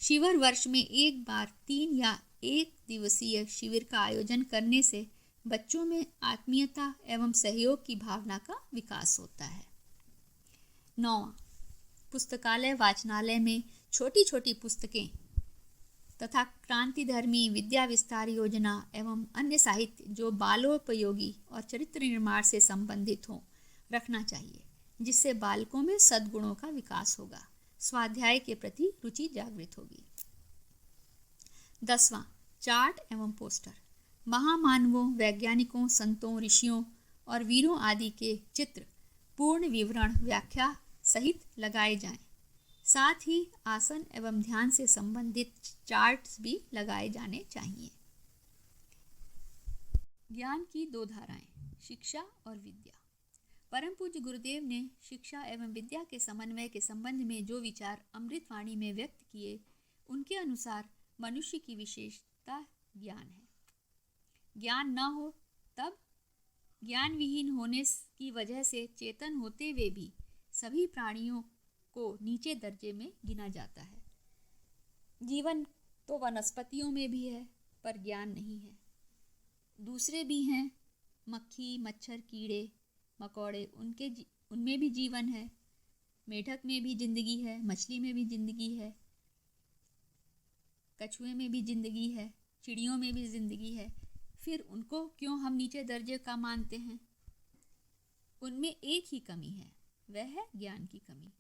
[SPEAKER 1] शिविर वर्ष में एक बार 3 या 1 दिवसीय शिविर का आयोजन करने से बच्चों में आत्मीयता एवं सहयोग की भावना का विकास होता है। 9वां, पुस्तकालय वाचनालय में छोटी छोटी पुस्तकें तथा क्रांतिधर्मी विद्या विस्तार योजना एवं अन्य साहित्य जो बालोपयोगी और चरित्र निर्माण से संबंधित हों रखना चाहिए, जिससे बालकों में सद्गुणों का विकास होगा, स्वाध्याय के प्रति रुचि जागृत होगी। 10वां, चार्ट एवं पोस्टर। महामानवों, वैज्ञानिकों, संतों, ऋषियों और वीरों आदि के चित्र पूर्ण विवरण व्याख्या सहित लगाए जाएं। साथ ही आसन एवं ध्यान से संबंधित चार्ट्स भी लगाए जाने चाहिए। ज्ञान की 2 धाराएं, शिक्षा और विद्या। परम पूज्य गुरुदेव ने शिक्षा एवं विद्या के समन्वय के संबंध में जो विचार अमृतवाणी में व्यक्त किए, उनके अनुसार मनुष्य की विशेषता ज्ञान है। ज्ञान न हो तब ज्ञान विहीन होने की वजह से चेतन होते हुए भी सभी प्राणियों को नीचे दर्जे में गिना जाता है। जीवन तो वनस्पतियों में भी है, पर ज्ञान नहीं है। दूसरे भी हैं, मक्खी, मच्छर, कीड़े मकोड़े, उनमें भी जीवन है। मेढक में भी जिंदगी है, मछली में भी जिंदगी है, कछुए में भी जिंदगी है, चिड़ियों में भी जिंदगी है। फिर उनको क्यों हम नीचे दर्जे का मानते हैं? उनमें एक ही कमी है, वह है ज्ञान की कमी।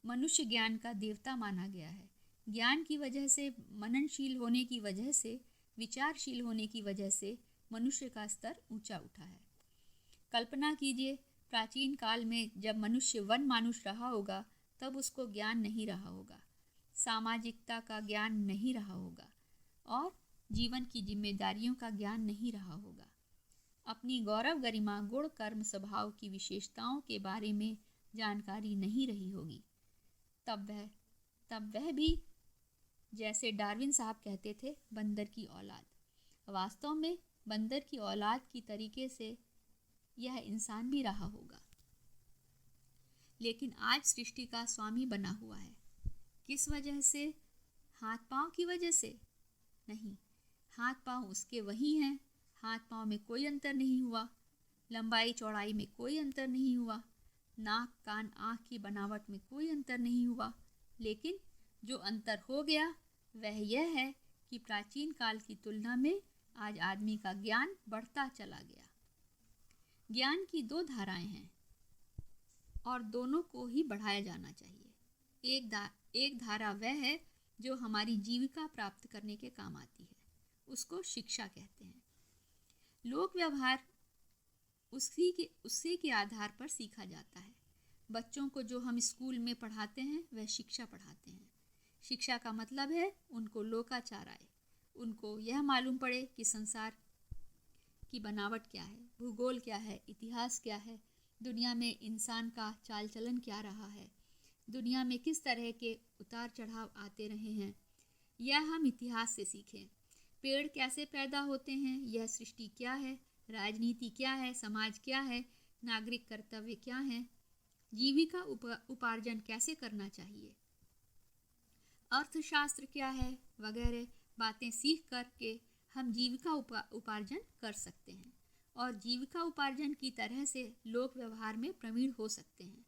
[SPEAKER 1] मनुष्य ज्ञान का देवता माना गया है। ज्ञान की वजह से, मननशील होने की वजह से, विचारशील होने की वजह से मनुष्य का स्तर ऊंचा उठा है। कल्पना कीजिए, प्राचीन काल में जब मनुष्य वन मानुष रहा होगा, तब उसको ज्ञान नहीं रहा होगा। सामाजिकता का ज्ञान नहीं रहा होगा और जीवन की जिम्मेदारियों का ज्ञान नहीं रहा होगा। अपनी गौरव गरिमा गुण कर्म स्वभाव की विशेषताओं के बारे में जानकारी नहीं रही होगी। तब वह भी, जैसे डार्विन साहब कहते थे, बंदर की औलाद। वास्तव में बंदर की औलाद की तरीके से यह इंसान भी रहा होगा, लेकिन आज सृष्टि का स्वामी बना हुआ है। किस वजह से? हाथ पांव की वजह से नहीं, हाथ पांव उसके वही हैं। हाथ पांव में कोई अंतर नहीं हुआ, लंबाई चौड़ाई में कोई अंतर नहीं हुआ, नाक कान आँख की बनावट में कोई अंतर नहीं हुआ। लेकिन जो अंतर हो गया वह यह है कि प्राचीन काल की तुलना में आज आदमी का ज्ञान बढ़ता चला गया। ज्ञान की दो धाराएं हैं और दोनों को ही बढ़ाया जाना चाहिए। एक धारा वह है जो हमारी जीविका प्राप्त करने के काम आती है, उसको शिक्षा कहते हैं। लोक व्यवहार उससे के आधार पर सीखा जाता है। बच्चों को जो हम स्कूल में पढ़ाते हैं वह शिक्षा पढ़ाते हैं। शिक्षा का मतलब है उनको लोकाचार आए, उनको यह मालूम पड़े कि संसार की बनावट क्या है, भूगोल क्या है, इतिहास क्या है, दुनिया में इंसान का चाल चलन क्या रहा है, दुनिया में किस तरह के उतार चढ़ाव आते रहे हैं, यह हम इतिहास से सीखें। पेड़ कैसे पैदा होते हैं, यह सृष्टि क्या है, राजनीति क्या है, समाज क्या है, नागरिक कर्तव्य क्या है, जीविका उपार्जन कैसे करना चाहिए, अर्थशास्त्र क्या है, वगैरह बातें सीख करके हम जीविका उपार्जन कर सकते हैं और जीविका उपार्जन की तरह से लोक व्यवहार में प्रवीण हो सकते हैं।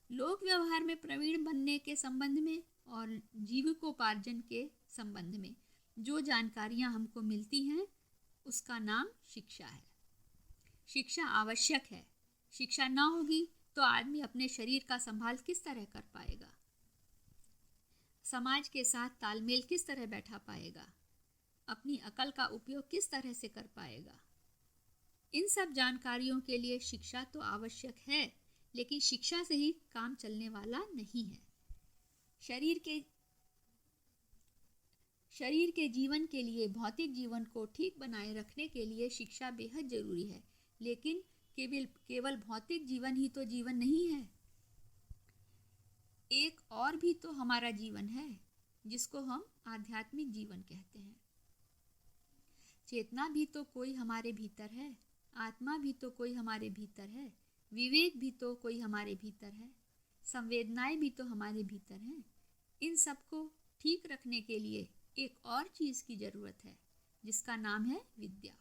[SPEAKER 1] लोक व्यवहार में प्रवीण बनने के संबंध में और जीविकोपार्जन के संबंध में जो जानकारियां हमको मिलती हैं उसका नाम शिक्षा है। शिक्षा आवश्यक है। शिक्षा ना होगी तो आदमी अपने शरीर का संभाल किस तरह कर पाएगा, समाज के साथ तालमेल किस तरह बैठा पाएगा, अपनी अकल का उपयोग किस तरह से कर पाएगा। इन सब जानकारियों के लिए शिक्षा तो आवश्यक है, लेकिन शिक्षा से ही काम चलने वाला नहीं है। शरीर के जीवन के लिए, भौतिक जीवन को ठीक बनाए रखने के लिए शिक्षा बेहद जरूरी है, लेकिन केवल भौतिक जीवन ही तो जीवन नहीं है। एक और भी तो हमारा जीवन है जिसको हम आध्यात्मिक जीवन कहते हैं। चेतना भी तो कोई हमारे भीतर है, आत्मा भी तो कोई हमारे भीतर है, विवेक भी तो कोई हमारे भीतर है, संवेदनाएं भी तो हमारे भीतर हैं। इन सबको ठीक रखने के लिए एक और चीज की जरूरत है जिसका नाम है विद्या।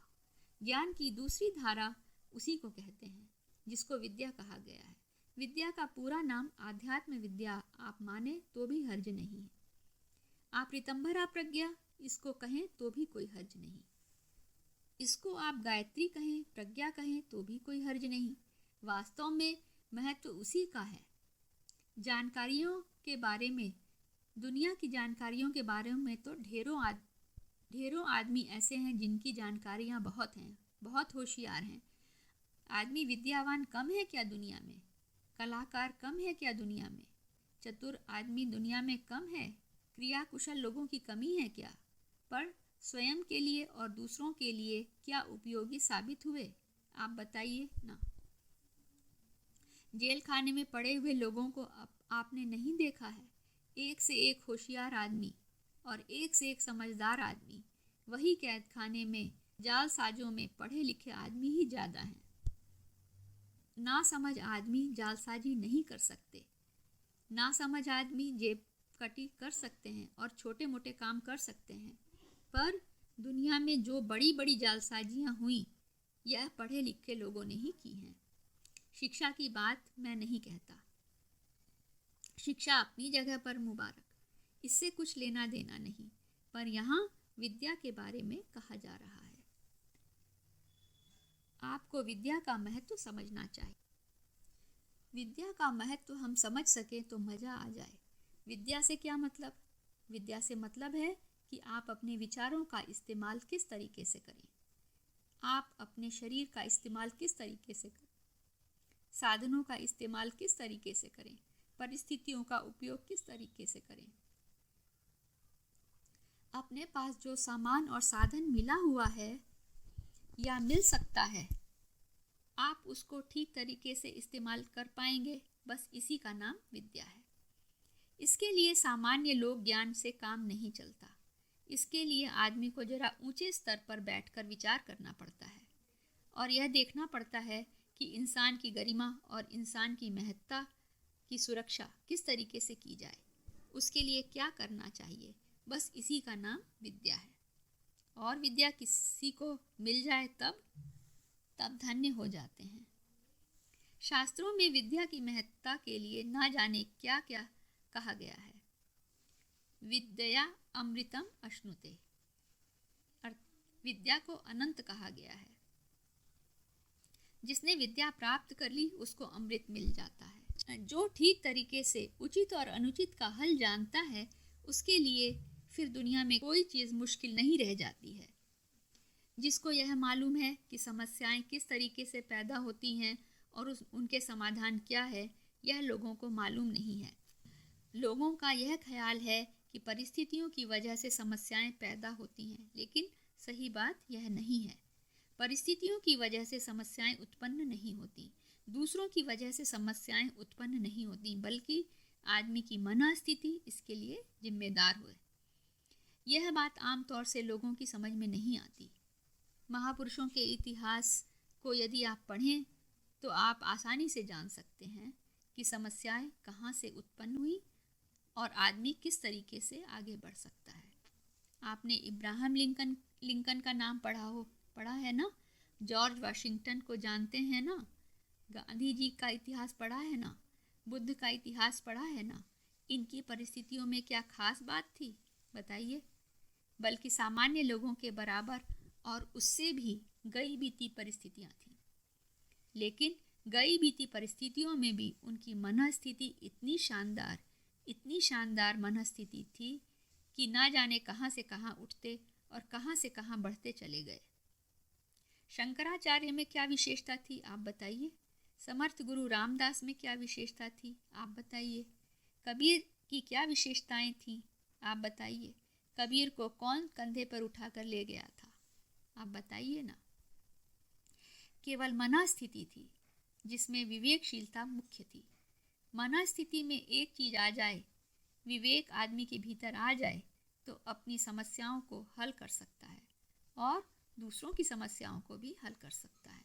[SPEAKER 1] ज्ञान की दूसरी धारा उसी को कहते हैं जिसको विद्या कहा गया है। विद्या का पूरा नाम आध्यात्म विद्या आप माने तो भी हर्ज नहीं है। आप ऋतंभरा प्रज्ञा इसको कहें तो भी कोई हर्ज नहीं, इसको आप गायत्री कहें, प्रज्ञा कहें तो भी कोई हर्ज नहीं। वास्तव में महत्व उसी का है। जानकारियों के बारे में, दुनिया की जानकारियों के बारे में तो ढेरों आदमी ऐसे हैं जिनकी जानकारियां बहुत हैं, बहुत होशियार हैं। आदमी विद्यावान कम है क्या दुनिया में? कलाकार कम है क्या दुनिया में? चतुर आदमी दुनिया में कम है? क्रिया कुशल लोगों की कमी है क्या? पर स्वयं के लिए और दूसरों के लिए क्या उपयोगी साबित हुए? आप बताइए ना। जेल खाने में पड़े हुए लोगों को आपने नहीं देखा है? एक से एक होशियार आदमी और एक से एक समझदार आदमी। वही कैद खाने में जालसाजों में पढ़े लिखे आदमी ही ज़्यादा हैं। ना समझ आदमी जालसाजी नहीं कर सकते। ना समझ आदमी जेब कटी कर सकते हैं और छोटे मोटे काम कर सकते हैं, पर दुनिया में जो बड़ी बड़ी जालसाजियां हुई यह पढ़े लिखे लोगों ने ही की हैं। शिक्षा की बात मैं नहीं कहता, शिक्षा अपनी जगह पर मुबारक, इससे कुछ लेना देना नहीं, पर यहाँ विद्या के बारे में कहा जा रहा है। आपको विद्या का महत्व समझना चाहिए। विद्या का महत्व हम समझ सके तो मज़ा आ जाए। विद्या से क्या मतलब? विद्या से मतलब है कि आप अपने विचारों का इस्तेमाल किस तरीके से करें, आप अपने शरीर का इस्तेमाल किस तरीके से करें, साधनों का इस्तेमाल किस तरीके से करें, परिस्थितियों का उपयोग किस तरीके से करें। अपने पास जो सामान और साधन मिला हुआ है या मिल सकता है, आप उसको ठीक तरीके से इस्तेमाल कर पाएंगे। बस इसी का नाम विद्या है। इसके लिए सामान्य लोक ज्ञान से काम नहीं चलता। इसके लिए आदमी को जरा ऊंचे स्तर पर बैठकर विचार करना पड़ता है और यह देखना पड़ता है कि इंसान की गरिमा और इंसान की महत्ता की सुरक्षा किस तरीके से की जाए, उसके लिए क्या करना चाहिए। बस इसी का नाम विद्या है। और विद्या किसी को मिल जाए तब धन्य हो जाते हैं। शास्त्रों में विद्या की महत्ता के लिए ना जाने क्या क्या कहा गया है। विद्या अमृतम अश्नुते, विद्या को अनंत कहा गया है। जिसने विद्या प्राप्त कर ली उसको अमृत मिल जाता है। जो ठीक तरीके से उचित और अनुचित का हल जानता है, उसके लिए फिर दुनिया में कोई चीज़ मुश्किल नहीं रह जाती है। जिसको यह मालूम है कि समस्याएं किस तरीके से पैदा होती हैं और उनके समाधान क्या है, यह लोगों को मालूम नहीं है। लोगों का यह ख्याल है कि परिस्थितियों की वजह से समस्याएं पैदा होती हैं, लेकिन सही बात यह नहीं है। परिस्थितियों की वजह से समस्याएं उत्पन्न नहीं होती, दूसरों की वजह से समस्याएं उत्पन्न नहीं होती, बल्कि आदमी की मनोस्थिति इसके लिए जिम्मेदार हुए। यह बात आमतौर से लोगों की समझ में नहीं आती। महापुरुषों के इतिहास को यदि आप पढ़ें तो आप आसानी से जान सकते हैं कि समस्याएं कहाँ से उत्पन्न हुई और आदमी किस तरीके से आगे बढ़ सकता है। आपने इब्राहम लिंकन का नाम पढ़ा है ना, जॉर्ज वाशिंगटन को जानते हैं ना, गांधी जी का इतिहास पढ़ा है ना, बुद्ध का इतिहास पढ़ा है ना। इनकी परिस्थितियों में क्या खास बात थी बताइए? बल्कि सामान्य लोगों के बराबर और उससे भी गई बीती परिस्थितियां थीं। लेकिन गई बीती परिस्थितियों में भी उनकी मनोस्थिति इतनी शानदार मनोस्थिति थी कि ना जाने कहाँ से कहाँ उठते और कहाँ से कहाँ बढ़ते चले गए। शंकराचार्य में क्या विशेषता थी आप बताइए? समर्थ गुरु रामदास में क्या विशेषता थी आप बताइए? कबीर की क्या विशेषताएं थीं आप बताइए? कबीर को कौन कंधे पर उठाकर ले गया था आप बताइए ना? केवल मनोस्थिति थी जिसमें विवेकशीलता मुख्य थी। मनोस्थिति में एक चीज आ जाए, विवेक आदमी के भीतर आ जाए, तो अपनी समस्याओं को हल कर सकता है और दूसरों की समस्याओं को भी हल कर सकता है।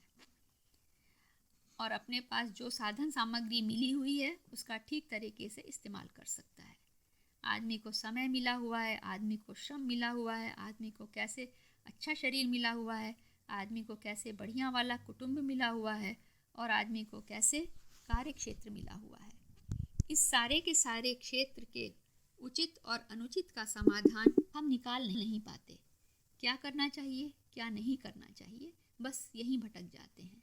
[SPEAKER 1] और अपने पास जो साधन सामग्री मिली हुई है उसका ठीक तरीके से इस्तेमाल कर सकता है। आदमी को समय मिला हुआ है, आदमी को श्रम मिला हुआ है, आदमी को कैसे अच्छा शरीर मिला हुआ है, आदमी को कैसे बढ़िया वाला कुटुंब मिला हुआ है और आदमी को कैसे कार्य क्षेत्र मिला हुआ है। इस सारे के सारे क्षेत्र के उचित और अनुचित का समाधान हम निकाल नहीं पाते। क्या करना चाहिए, क्या नहीं करना चाहिए, बस यहीं भटक जाते हैं।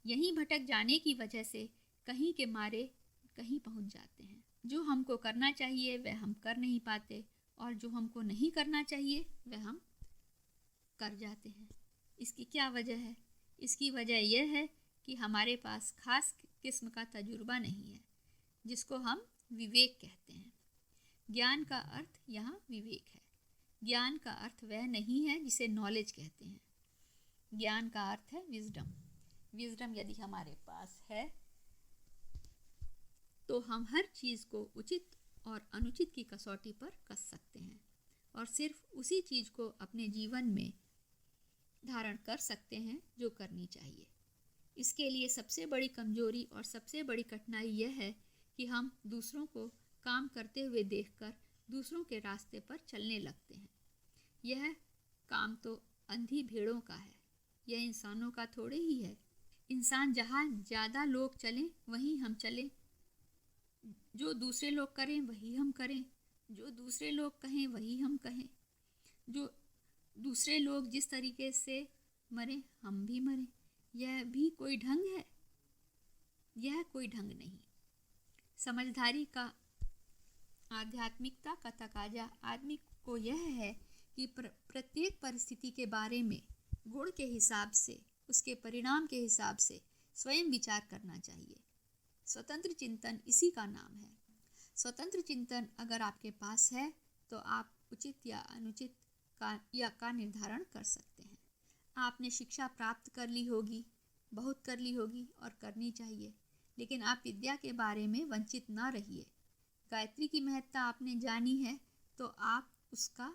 [SPEAKER 1] यहीं भटक जाने की वजह से कहीं के मारे कहीं पहुंच जाते हैं। जो हमको करना चाहिए वह हम कर नहीं पाते और जो हमको नहीं करना चाहिए वह हम कर जाते हैं। इसकी क्या वजह है? इसकी वजह यह है कि हमारे पास खास किस्म का तजुर्बा नहीं है, जिसको हम विवेक कहते हैं। ज्ञान का अर्थ यहाँ विवेक है। ज्ञान का अर्थ वह नहीं है जिसे नॉलेज कहते हैं। ज्ञान का अर्थ है विजडम। विजडम यदि हमारे पास है तो हम हर चीज़ को उचित और अनुचित की कसौटी पर कस सकते हैं और सिर्फ उसी चीज़ को अपने जीवन में धारण कर सकते हैं जो करनी चाहिए। इसके लिए सबसे बड़ी कमजोरी और सबसे बड़ी कठिनाई यह है कि हम दूसरों को काम करते हुए देखकर दूसरों के रास्ते पर चलने लगते हैं। यह काम तो अंधी भेड़ों का है, यह इंसानों का थोड़े ही है। इंसान जहाँ ज़्यादा लोग चलें वहीं हम चलें, जो दूसरे लोग करें वही हम करें, जो दूसरे लोग कहें वही हम कहें, जो दूसरे लोग जिस तरीके से मरें हम भी मरें। यह भी कोई ढंग है? यह कोई ढंग नहीं। समझदारी का, आध्यात्मिकता का तकाजा आदमी को यह है कि प्रत्येक परिस्थिति के बारे में गुण के हिसाब से, उसके परिणाम के हिसाब से स्वयं विचार करना चाहिए। स्वतंत्र चिंतन इसी का नाम है। स्वतंत्र चिंतन अगर आपके पास है तो आप उचित या अनुचित का निर्धारण कर सकते हैं। आपने शिक्षा प्राप्त कर ली होगी, बहुत कर ली होगी और करनी चाहिए, लेकिन आप विद्या के बारे में वंचित ना रहिए। गायत्री की महत्ता आपने जानी है तो आप उसका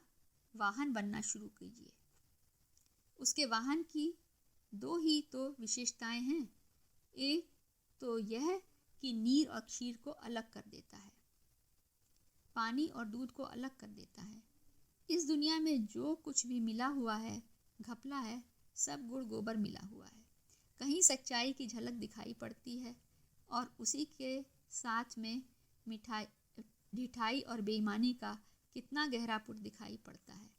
[SPEAKER 1] वाहन बनना शुरू कीजिए। उसके वाहन की दो ही तो विशेषताएं हैं। एक तो यह कि नीर और क्षीर को अलग कर देता है, पानी और दूध को अलग कर देता है। इस दुनिया में जो कुछ भी मिला हुआ है, घपला है, सब गुड़ गोबर मिला हुआ है। कहीं सच्चाई की झलक दिखाई पड़ती है और उसी के साथ में ढिठाई और बेईमानी का कितना गहरा पुट दिखाई पड़ता है।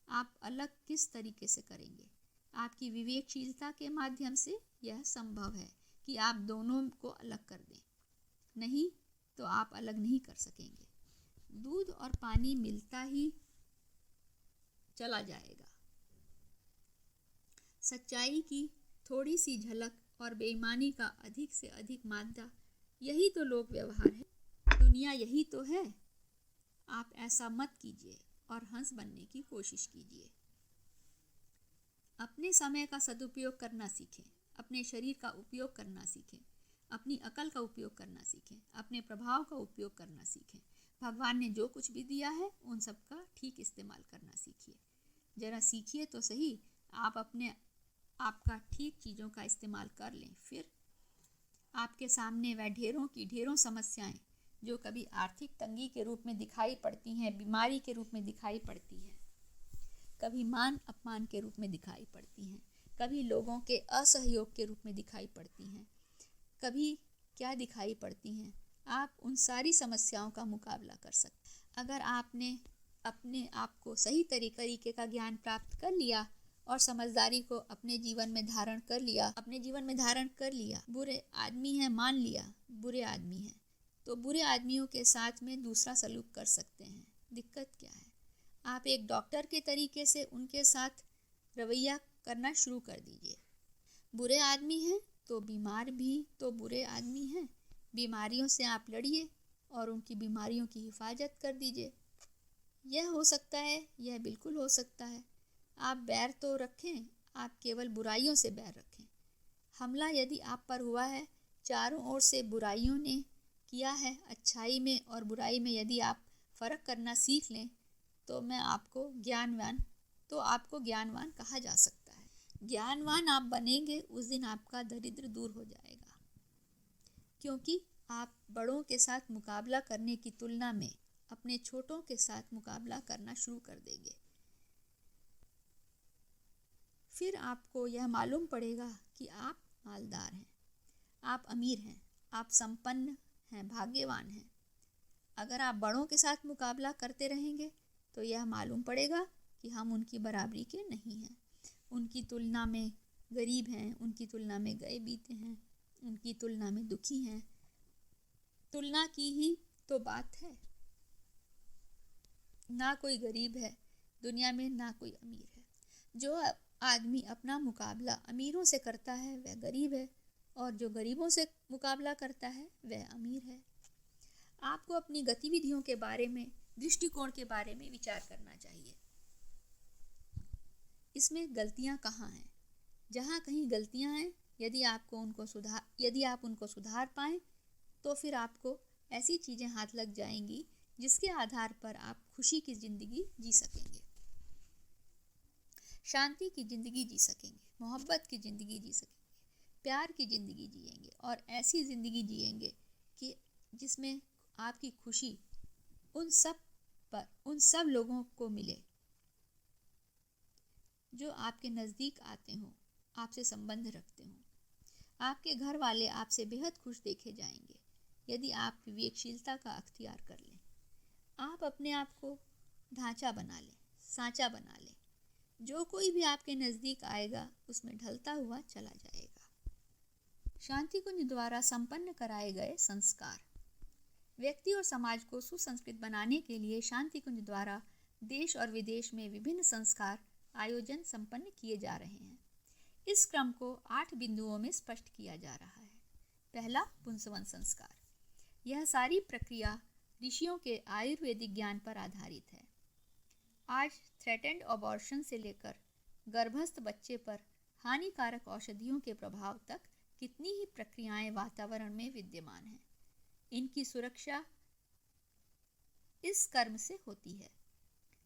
[SPEAKER 1] आप अलग किस तरीके से करेंगे? आपकी विवेकशीलता के माध्यम से यह संभव है कि आप दोनों को अलग कर दें, नहीं तो आप अलग नहीं कर सकेंगे। दूध और पानी मिलता ही चला जाएगा। सच्चाई की थोड़ी सी झलक और बेईमानी का अधिक से अधिक मादा, यही तो लोक व्यवहार है, दुनिया यही तो है। आप ऐसा मत कीजिए और हंस बनने की कोशिश कीजिए। अपने समय का सदुपयोग करना सीखें, अपने शरीर का उपयोग करना सीखें, अपनी अकल का उपयोग करना सीखें, अपने प्रभाव का उपयोग करना सीखें। भगवान ने जो कुछ भी दिया है उन सब का ठीक इस्तेमाल करना सीखिए। जरा सीखिए तो सही, आपका ठीक चीज़ों का इस्तेमाल कर लें, फिर आपके सामने वह ढेरों की ढेरों समस्याएं जो कभी आर्थिक तंगी के रूप में दिखाई पड़ती हैं, बीमारी के रूप में दिखाई पड़ती हैं, कभी मान अपमान के रूप में दिखाई पड़ती हैं, कभी लोगों के असहयोग के रूप में दिखाई पड़ती हैं, कभी क्या दिखाई पड़ती हैं, आप उन सारी समस्याओं का मुकाबला कर सकते हैं। अगर आपने अपने आप को सही तरीके का ज्ञान प्राप्त कर लिया और समझदारी को अपने जीवन में धारण कर लिया, बुरे आदमी हैं मान लिया, बुरे आदमी हैं तो बुरे आदमियों के साथ में दूसरा सलूक कर सकते हैं। दिक्कत क्या है? आप एक डॉक्टर के तरीके से उनके साथ रवैया करना शुरू कर दीजिए। बुरे आदमी हैं तो बीमार भी तो बुरे आदमी हैं, बीमारियों से आप लड़िए और उनकी बीमारियों की हिफाजत कर दीजिए। यह हो सकता है, यह बिल्कुल हो सकता है। आप बैर तो रखें, आप केवल बुराइयों से बैर रखें। हमला यदि आप पर हुआ है, चारों ओर से बुराइयों ने किया है, अच्छाई में और बुराई में यदि आप फर्क करना सीख लें तो आपको ज्ञानवान कहा जा सकता है। ज्ञानवान आप बनेंगे उस दिन आपका दरिद्र दूर हो जाएगा, क्योंकि आप बड़ों के साथ मुकाबला करने की तुलना में अपने छोटों के साथ मुकाबला करना शुरू कर देंगे। फिर आपको यह मालूम पड़ेगा कि आप मालदार हैं, आप अमीर हैं, आप संपन्न हैं, भाग्यवान हैं। अगर आप बड़ों के साथ मुकाबला करते रहेंगे तो यह मालूम पड़ेगा कि हम उनकी बराबरी के नहीं हैं, उनकी तुलना में गरीब हैं, उनकी तुलना में गए बीते हैं, उनकी तुलना में दुखी हैं। तुलना की ही तो बात है। ना कोई गरीब है दुनिया में, ना कोई अमीर है। जो आदमी अपना मुकाबला अमीरों से करता है वह गरीब है, और जो गरीबों से मुकाबला करता है वह अमीर है। आपको अपनी गतिविधियों के बारे में, दृष्टिकोण के बारे में विचार करना चाहिए। इसमें गलतियां कहाँ हैं? जहाँ कहीं गलतियां हैं, यदि आप उनको सुधार पाएं तो फिर आपको ऐसी चीज़ें हाथ लग जाएंगी जिसके आधार पर आप खुशी की ज़िंदगी जी सकेंगे, शांति की ज़िंदगी जी सकेंगे, मोहब्बत की ज़िंदगी जी सकेंगे, प्यार की ज़िंदगी जिएंगे और ऐसी ज़िंदगी जिएंगे कि जिसमें आपकी खुशी उन सब लोगों को मिले जो आपके नज़दीक आते हों, आपसे संबंध रखते हों। आपके घर वाले आपसे बेहद खुश देखे जाएंगे यदि आप विवेकशीलता का अख्तियार कर लें। आप अपने आप को ढांचा बना लें, सांचा बना लें। जो कोई भी आपके नज़दीक आएगा उसमें ढलता हुआ चला जाएगा। शांति कुंज द्वारा संपन्न कराए गए संस्कार। व्यक्ति और समाज को सुसंस्कृत बनाने के लिए शांति कुंज द्वारा देश और विदेश में विभिन्न संस्कार आयोजन संपन्न किए जा रहे हैं। इस क्रम को 8 बिंदुओं में स्पष्ट किया जा रहा है। पहला, पुंसवन संस्कार। यह सारी प्रक्रिया ऋषियों के आयुर्वेदिक ज्ञान पर आधारित है। आज थ्रेटेंड अबॉर्शन से लेकर गर्भस्थ बच्चे पर हानिकारक औषधियों के प्रभाव तक कितनी ही प्रक्रियाएं वातावरण में विद्यमान हैं। इनकी सुरक्षा इस कर्म से होती है।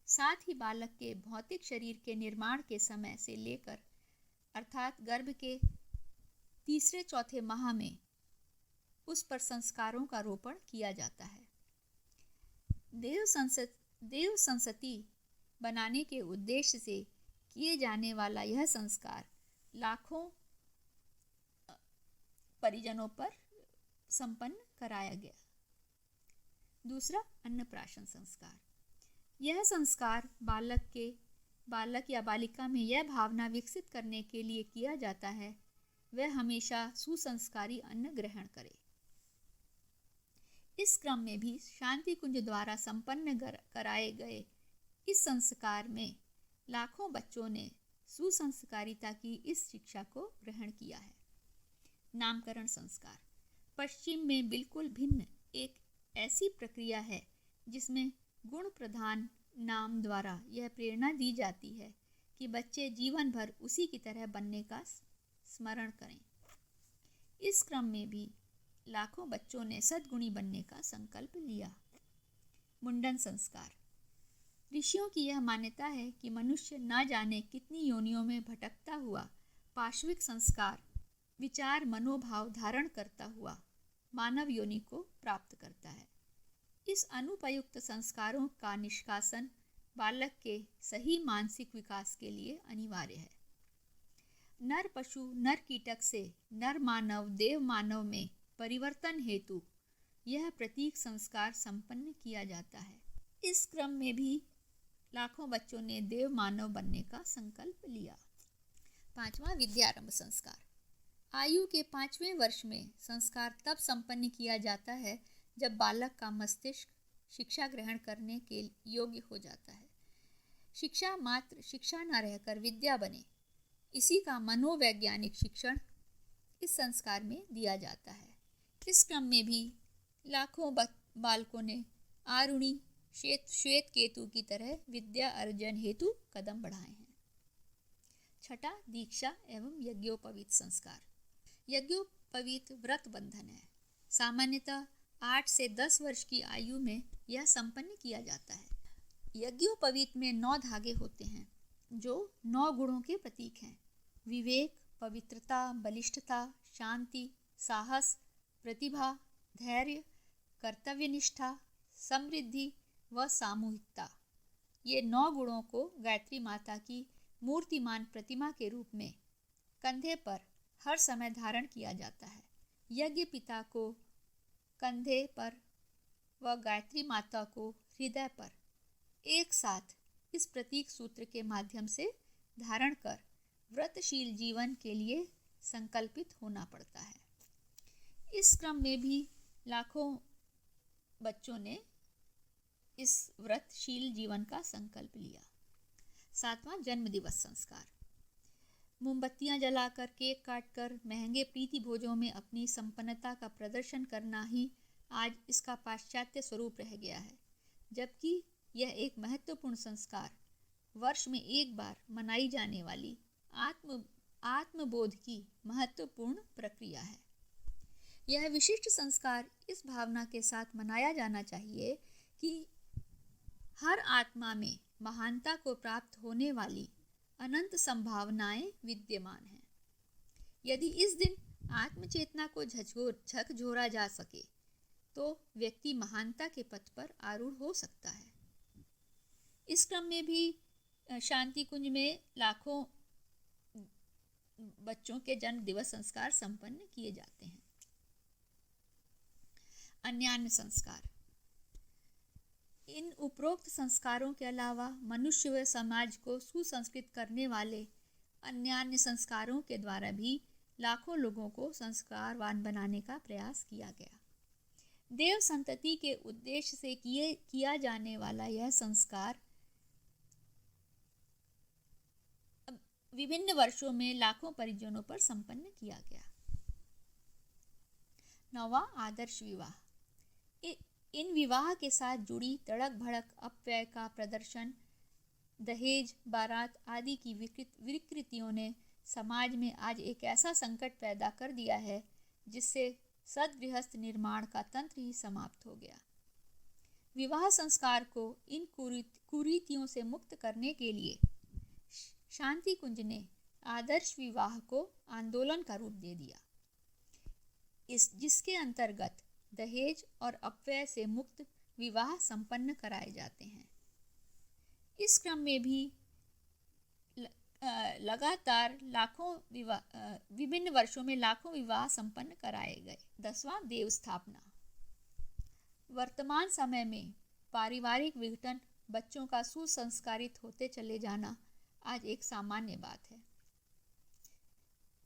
[SPEAKER 1] साथ ही बालक के भौतिक शरीर के निर्माण के समय से लेकर अर्थात गर्भ के तीसरे चौथे माह में उस पर संस्कारों का रोपण किया जाता है। देव संसति बनाने के उद्देश्य से किए जाने वाला यह संस्कार लाखों परिजनों पर संपन्न कराया गया। दूसरा, अन्नप्राशन संस्कार। यह संस्कार बालक या बालिका में यह भावना विकसित करने के लिए किया जाता है वह हमेशा सुसंस्कारी अन्न ग्रहण करे। इस क्रम में भी शांति कुंज द्वारा संपन्न कराए गए इस संस्कार में लाखों बच्चों ने सुसंस्कारिता की इस शिक्षा को ग्रहण किया है। नामकरण संस्कार पश्चिम में बिल्कुल भिन्न एक ऐसी प्रक्रिया है जिसमें गुण प्रधान नाम द्वारा यह प्रेरणा दी जाती है कि बच्चे जीवन भर उसी की तरह बनने का स्मरण करें। इस क्रम में भी लाखों बच्चों ने सद्गुणी बनने का संकल्प लिया। मुंडन संस्कार। ऋषियों की यह मान्यता है कि मनुष्य न जाने कितनी योनियों में भटकता हुआ पाश्विक संस्कार विचार मनोभाव धारण करता हुआ मानव योनि को प्राप्त करता है। इस अनुपयुक्त संस्कारों का निष्कासन बालक के सही मानसिक विकास के लिए अनिवार्य है। नर पशु नर कीटक से नर मानव देव मानव में परिवर्तन हेतु यह प्रतीक संस्कार संपन्न किया जाता है। इस क्रम में भी लाखों बच्चों ने देव मानव बनने का संकल्प लिया। पांचवा, विद्यारंभ संस्कार। आयु के 5वें वर्ष में संस्कार तब संपन्न किया जाता है जब बालक का मस्तिष्क शिक्षा ग्रहण करने के योग्य हो जाता है। शिक्षा मात्र शिक्षा न रहकर विद्या बने, इसी का मनोवैज्ञानिक शिक्षण इस संस्कार में दिया जाता है। इस क्रम में भी लाखों बालकों ने आरुणि श्वेत केतु की तरह विद्या अर्जन हेतु कदम बढ़ाए हैं। छठा, दीक्षा एवं यज्ञोपवीत संस्कार। यज्ञोपवीत व्रत बंधन है। सामान्यतः 8 से 10 वर्ष की आयु में यह संपन्न किया जाता है। यज्ञोपवीत में 9 धागे होते हैं जो 9 गुणों के प्रतीक हैं। विवेक, पवित्रता, बलिष्ठता, शांति, साहस, प्रतिभा, धैर्य, कर्तव्यनिष्ठा, समृद्धि व सामूहिकता। ये 9 गुणों को गायत्री माता की मूर्तिमान प्रतिमा के रूप में कंधे पर हर समय धारण किया जाता है। यज्ञ पिता को कंधे पर व गायत्री माता को हृदय पर एक साथ इस प्रतीक सूत्र के माध्यम से धारण कर व्रतशील जीवन के लिए संकल्पित होना पड़ता है। इस क्रम में भी लाखों बच्चों ने इस व्रतशील जीवन का संकल्प लिया। 7वां, जन्म दिवस संस्कार। मोमबत्तियां जलाकर, केक काटकर, महंगे प्रीति भोजों में अपनी संपन्नता का प्रदर्शन करना ही आज इसका पाश्चात्य स्वरूप रह गया है, जबकि यह एक महत्वपूर्ण संस्कार वर्ष में एक बार मनाई जाने वाली आत्मबोध की महत्वपूर्ण प्रक्रिया है। यह विशिष्ट संस्कार इस भावना के साथ मनाया जाना चाहिए कि हर आत्मा में महानता को प्राप्त होने वाली अनंत संभावनाएं विद्यमान हैं। यदि इस दिन आत्मचेतना को झकझोरा जा सके तो व्यक्ति महानता के पथ पर आरूढ़ हो सकता है। इस क्रम में भी शांति कुंज में लाखों बच्चों के जन्म दिवस संस्कार संपन्न किए जाते हैं। अन्यान्य संस्कार। इन उपरोक्त संस्कारों के अलावा मनुष्य व समाज को सुसंस्कृत करने वाले अन्यान्य संस्कारों के द्वारा भी लाखों लोगों को संस्कारवान बनाने का प्रयास किया गया। देव संतति के उद्देश्य से किया जाने वाला यह संस्कार विभिन्न वर्षों में लाखों परिजनों पर संपन्न किया गया। 9वां, आदर्श विवाह। इन विवाह के साथ जुड़ी तड़क भड़क अपव्यय का प्रदर्शन दहेज, बारात आदि की विकृतियों ने समाज में आज एक ऐसा संकट पैदा कर दिया है जिससे सदगृहस्थ निर्माण का तंत्र ही समाप्त हो गया। विवाह संस्कार को इन कुरीतियों से मुक्त करने के लिए शांति कुंज ने आदर्श विवाह को आंदोलन का रूप दे दिया, जिसके अंतर्गत दहेज और अपव्यय से मुक्त विवाह संपन्न कराए जाते हैं। इस क्रम में भी लगातार विभिन्न वर्षों में लाखों विवाह संपन्न कराए गए। 10वां देव स्थापना। वर्तमान समय में पारिवारिक विघटन, बच्चों का सुसंस्कारित होते चले जाना आज एक सामान्य बात है।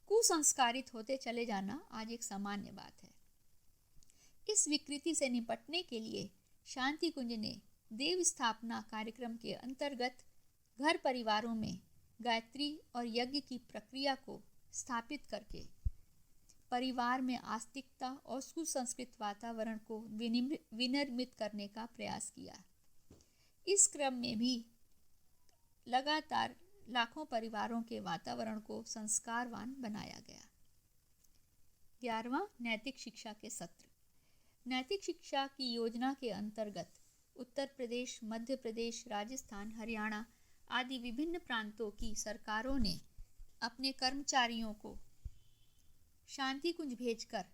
[SPEAKER 1] कुसंस्कारित होते चले जाना आज एक सामान्य बात है। इस विकृति से निपटने के लिए शांति कुंज ने देव स्थापना कार्यक्रम के अंतर्गत घर परिवारों में गायत्री और यज्ञ की प्रक्रिया को स्थापित करके परिवार में आस्तिकता और सुसंस्कृत वातावरण को विनिर्मित करने का प्रयास किया। इस क्रम में भी लगातार लाखों परिवारों के वातावरण को संस्कारवान बनाया गया। 11वां नैतिक शिक्षा के सत्र। नैतिक शिक्षा की योजना के अंतर्गत उत्तर प्रदेश, मध्य प्रदेश, राजस्थान, हरियाणा आदि विभिन्न प्रांतों की सरकारों ने अपने कर्मचारियों को शांति कुंज भेजकर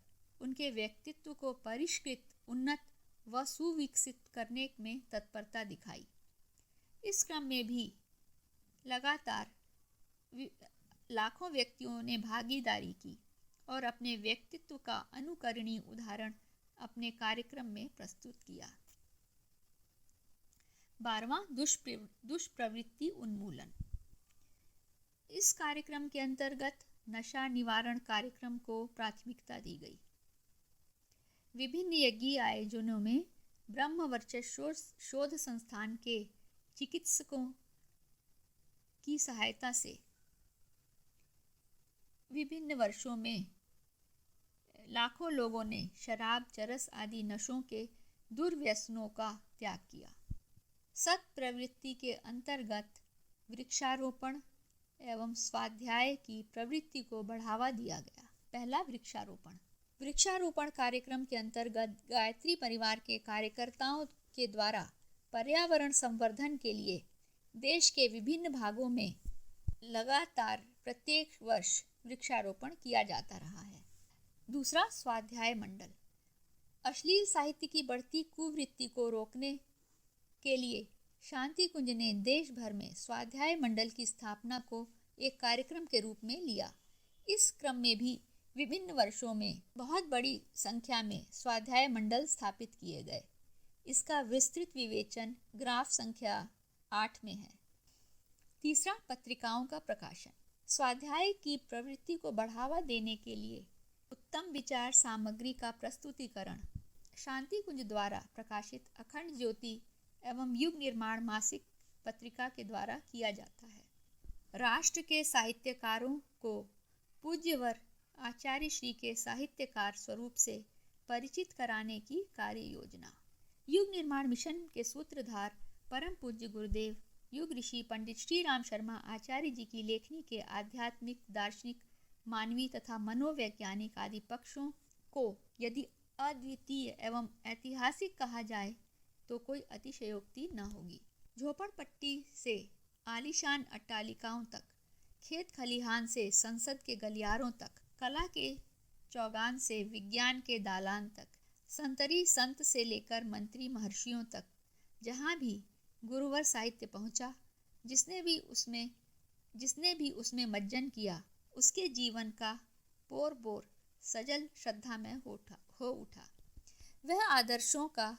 [SPEAKER 1] उनके व्यक्तित्व को परिष्कृत, उन्नत व सुविकसित करने में तत्परता दिखाई। इस क्रम में भी लगातार लाखों व्यक्तियों ने भागीदारी की और अपने व्यक्तित्व का अनुकरणीय उदाहरण अपने कार्यक्रम में प्रस्तुत किया। 12वां दुष्प्रवृत्ति उन्मूलन। इस कार्यक्रम के अंतर्गत नशा निवारण कार्यक्रम को प्राथमिकता दी गई। विभिन्न यज्ञीय आयोजनों में ब्रह्म वर्चस्व शोध संस्थान के चिकित्सकों की सहायता से विभिन्न वर्षों में लाखों लोगों ने शराब, चरस आदि नशों के दुर्व्यसनों का त्याग किया। सत प्रवृत्ति के अंतर्गत वृक्षारोपण एवं स्वाध्याय की प्रवृत्ति को बढ़ावा दिया गया। पहला वृक्षारोपण। वृक्षारोपण कार्यक्रम के अंतर्गत गायत्री परिवार के कार्यकर्ताओं के द्वारा पर्यावरण संवर्धन के लिए देश के विभिन्न भागों में लगातार प्रत्येक वर्ष वृक्षारोपण किया जाता रहा है। दूसरा, स्वाध्याय मंडल। अश्लील साहित्य की बढ़ती कुवृत्ति को रोकने के लिए शांति कुंज ने देश भर में स्वाध्याय मंडल की स्थापना को एक कार्यक्रम के रूप में लिया। इस क्रम में भी विभिन्न वर्षों में बहुत बड़ी संख्या में स्वाध्याय मंडल स्थापित किए गए। इसका विस्तृत विवेचन ग्राफ संख्या 8 में है। तीसरा, पत्रिकाओं का प्रकाशन। स्वाध्याय की प्रवृत्ति को बढ़ावा देने के लिए उत्तम विचार सामग्री का प्रस्तुतिकरण शांति कुंज द्वारा प्रकाशित अखंड ज्योति एवं युग निर्माण मासिक पत्रिका के द्वारा किया जाता है। राष्ट्र के साहित्यकारों को पूज्यवर आचार्य श्री के साहित्यकार स्वरूप से परिचित कराने की कार्य योजना। युग निर्माण मिशन के सूत्रधार परम पूज्य गुरुदेव युग ऋषि पंडित श्री राम शर्मा आचार्य जी की लेखनी के आध्यात्मिक, दार्शनिक, मानवीय तथा मनोवैज्ञानिक आदि पक्षों को यदि अद्वितीय एवं ऐतिहासिक कहा जाए तो कोई अतिशयोक्ति न होगी। झोपड़पट्टी से आलीशान अट्टालिकाओं तक, खेत खलिहान से संसद के गलियारों तक, कला के चौगान से विज्ञान के दालान तक, संतरी संत से लेकर मंत्री महर्षियों तक, जहाँ भी गुरुवर साहित्य पहुँचा, जिसने भी उसमें मज्जन किया, उसके जीवन का पोर बोर सजल श्रद्धा में हो उठा। वह आदर्शों का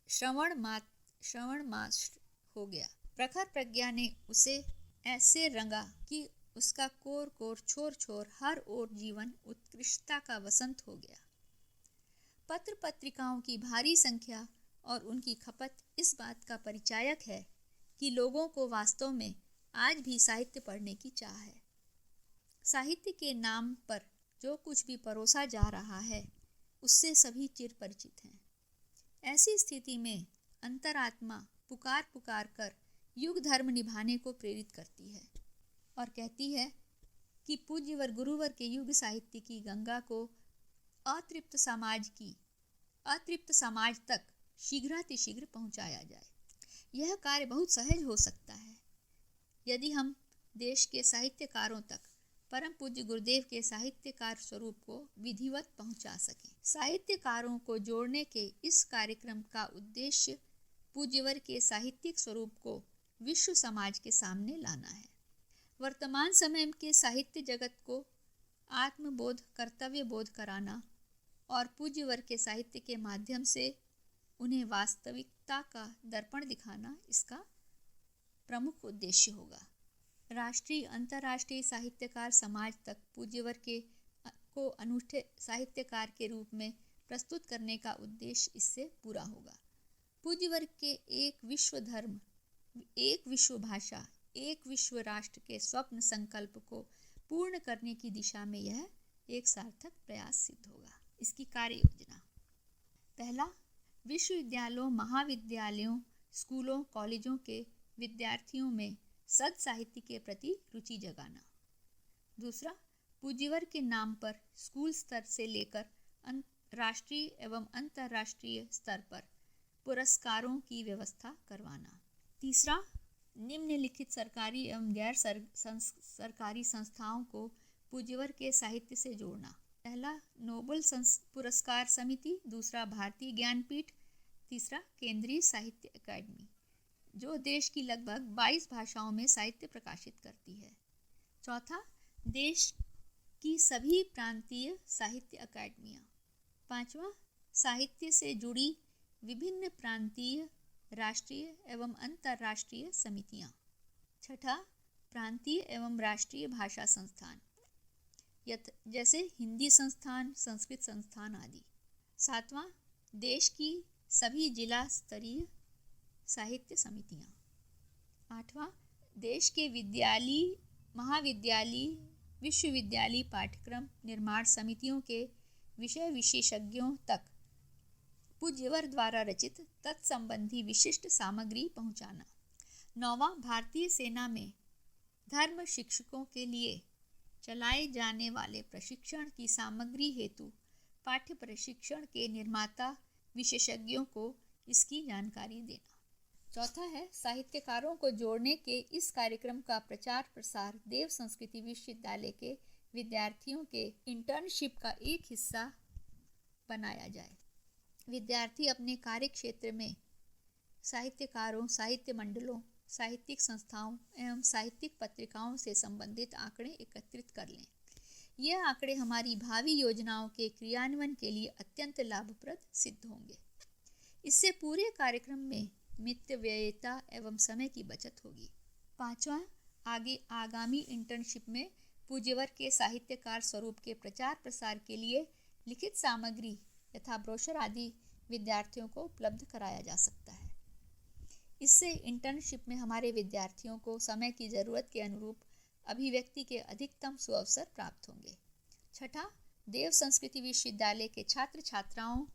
[SPEAKER 1] श्रवण मात्र हो गया। प्रखर प्रज्ञा ने उसे ऐसे रंगा कि उसका कोर कोर छोर छोर हर ओर जीवन उत्कृष्टता का वसंत हो गया। पत्र पत्रिकाओं की भारी संख्या और उनकी खपत इस बात का परिचायक है कि लोगों को वास्तव में आज भी साहित्य पढ़ने की चाह है। साहित्य के नाम पर जो कुछ भी परोसा जा रहा है उससे सभी चिर परिचित हैं। ऐसी स्थिति में अंतरात्मा पुकार कर युग धर्म निभाने को प्रेरित करती है और कहती है कि पूज्यवर गुरुवर के युग साहित्य की गंगा को अतृप्त समाज तक शीघ्रातिशीघ्र पहुंचाया जाए। यह कार्य बहुत सहज हो सकता है यदि हम देश के साहित्यकारों तक परम पूज्य गुरुदेव के साहित्यकार स्वरूप को विधिवत पहुंचा सकें। साहित्यकारों को जोड़ने के इस कार्यक्रम का उद्देश्य पूज्यवर के साहित्यिक स्वरूप को विश्व समाज के सामने लाना है। वर्तमान समय के साहित्य जगत को आत्मबोध, कर्तव्य बोध कराना और पूज्यवर के साहित्य के माध्यम से उन्हें वास्तविकता का दर्पण दिखाना इसका प्रमुख उद्देश्य होगा। राष्ट्रीय अंतर्राष्ट्रीय साहित्यकार समाज तक पूज्यवर को अनूठे साहित्यकार के रूप में प्रस्तुत करने का उद्देश्य इससे पूरा होगा। पूज्यवर के एक विश्व धर्म, एक विश्व भाषा, एक विश्व राष्ट्र के स्वप्न संकल्प को पूर्ण करने की दिशा में यह एक सार्थक प्रयास सिद्ध होगा। इसकी कार्य योजना: पहला, विश्वविद्यालयों, महाविद्यालयों, स्कूलों, कॉलेजों के विद्यार्थियों में सद साहित्य के प्रति रुचि जगाना। दूसरा, पूज्यवर के नाम पर स्कूल स्तर से लेकर राष्ट्रीय एवं अंतर्राष्ट्रीय स्तर पर पुरस्कारों की व्यवस्था करवाना। तीसरा, निम्नलिखित सरकारी एवं गैर सरकारी संस्थाओं को पूज्यवर के साहित्य से जोड़ना। पहला, नोबेल पुरस्कार समिति। दूसरा, भारतीय ज्ञानपीठ। तीसरा, केंद्रीय साहित्य अकादमी, जो देश की लगभग 22 भाषाओं में साहित्य प्रकाशित करती है। चौथा, देश की सभी प्रांतीय साहित्य अकादमियाँ। पांचवा, साहित्य से जुड़ी विभिन्न प्रांतीय, राष्ट्रीय एवं अंतर्राष्ट्रीय समितियाँ। छठा, प्रांतीय एवं राष्ट्रीय भाषा संस्थान जैसे हिंदी संस्थान, संस्कृत संस्थान आदि। सातवां, देश की सभी जिला स्तरीय साहित्य समितियाँ। आठवां, देश के विद्यालय, महाविद्यालय, विश्वविद्यालय पाठ्यक्रम निर्माण समितियों के विषय विशेषज्ञों तक पूज्यवर द्वारा रचित तत्संबंधी विशिष्ट सामग्री पहुँचाना। नौवां, भारतीय सेना में धर्म शिक्षकों के लिए चलाए जाने वाले प्रशिक्षण की सामग्री हेतु पाठ्य प्रशिक्षण के निर्माता विशेषज्ञों को इसकी जानकारी देना। चौथा है, साहित्यकारों को जोड़ने के इस कार्यक्रम का प्रचार प्रसार देव संस्कृति विश्वविद्यालय के विद्यार्थियों के इंटर्नशिप का एक हिस्सा बनाया जाए। विद्यार्थी अपने कार्य क्षेत्र में साहित्यकारों, साहित्य मंडलों, साहित्यिक संस्थाओं एवं साहित्यिक पत्रिकाओं से संबंधित आंकड़े एकत्रित कर लें। यह आंकड़े हमारी भावी योजनाओं के क्रियान्वयन के लिए अत्यंत लाभप्रद सिद्ध होंगे। इससे पूरे कार्यक्रम में मितव्ययिता एवं समय की बचत होगी। पांचवा, आगामी इंटर्नशिप में पूज्यवर के साहित्यकार स्वरूप के प्रचार प्रसार के लिए लिखित सामग्री यथा ब्रोशर आदि विद्यार्थियों को उपलब्ध कराया जा सकता है। इससे इंटर्नशिप में हमारे विद्यार्थियों को समय की ज़रूरत के अनुरूप अभिव्यक्ति के अधिकतम सुअवसर प्राप्त होंगे। छठा, देव संस्कृति विश्वविद्यालय के छात्र छात्राओं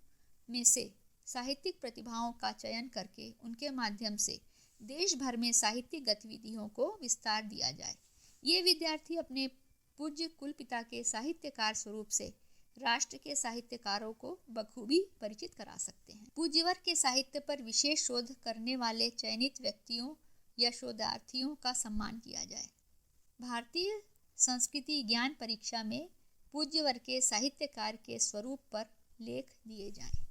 [SPEAKER 1] में से साहित्यिक प्रतिभाओं का चयन करके उनके माध्यम से देश भर में साहित्यिक गतिविधियों को विस्तार दिया जाए। ये विद्यार्थी अपने पूज्य कुलपिता के साहित्यकार स्वरूप से राष्ट्र के साहित्यकारों को बखूबी परिचित करा सकते हैं। पूज्यवर के साहित्य पर विशेष शोध करने वाले चयनित व्यक्तियों या शोधार्थियों का सम्मान किया जाए। भारतीय संस्कृति ज्ञान परीक्षा में पूज्यवर के साहित्यकार के स्वरूप पर लेख दिए जाएं।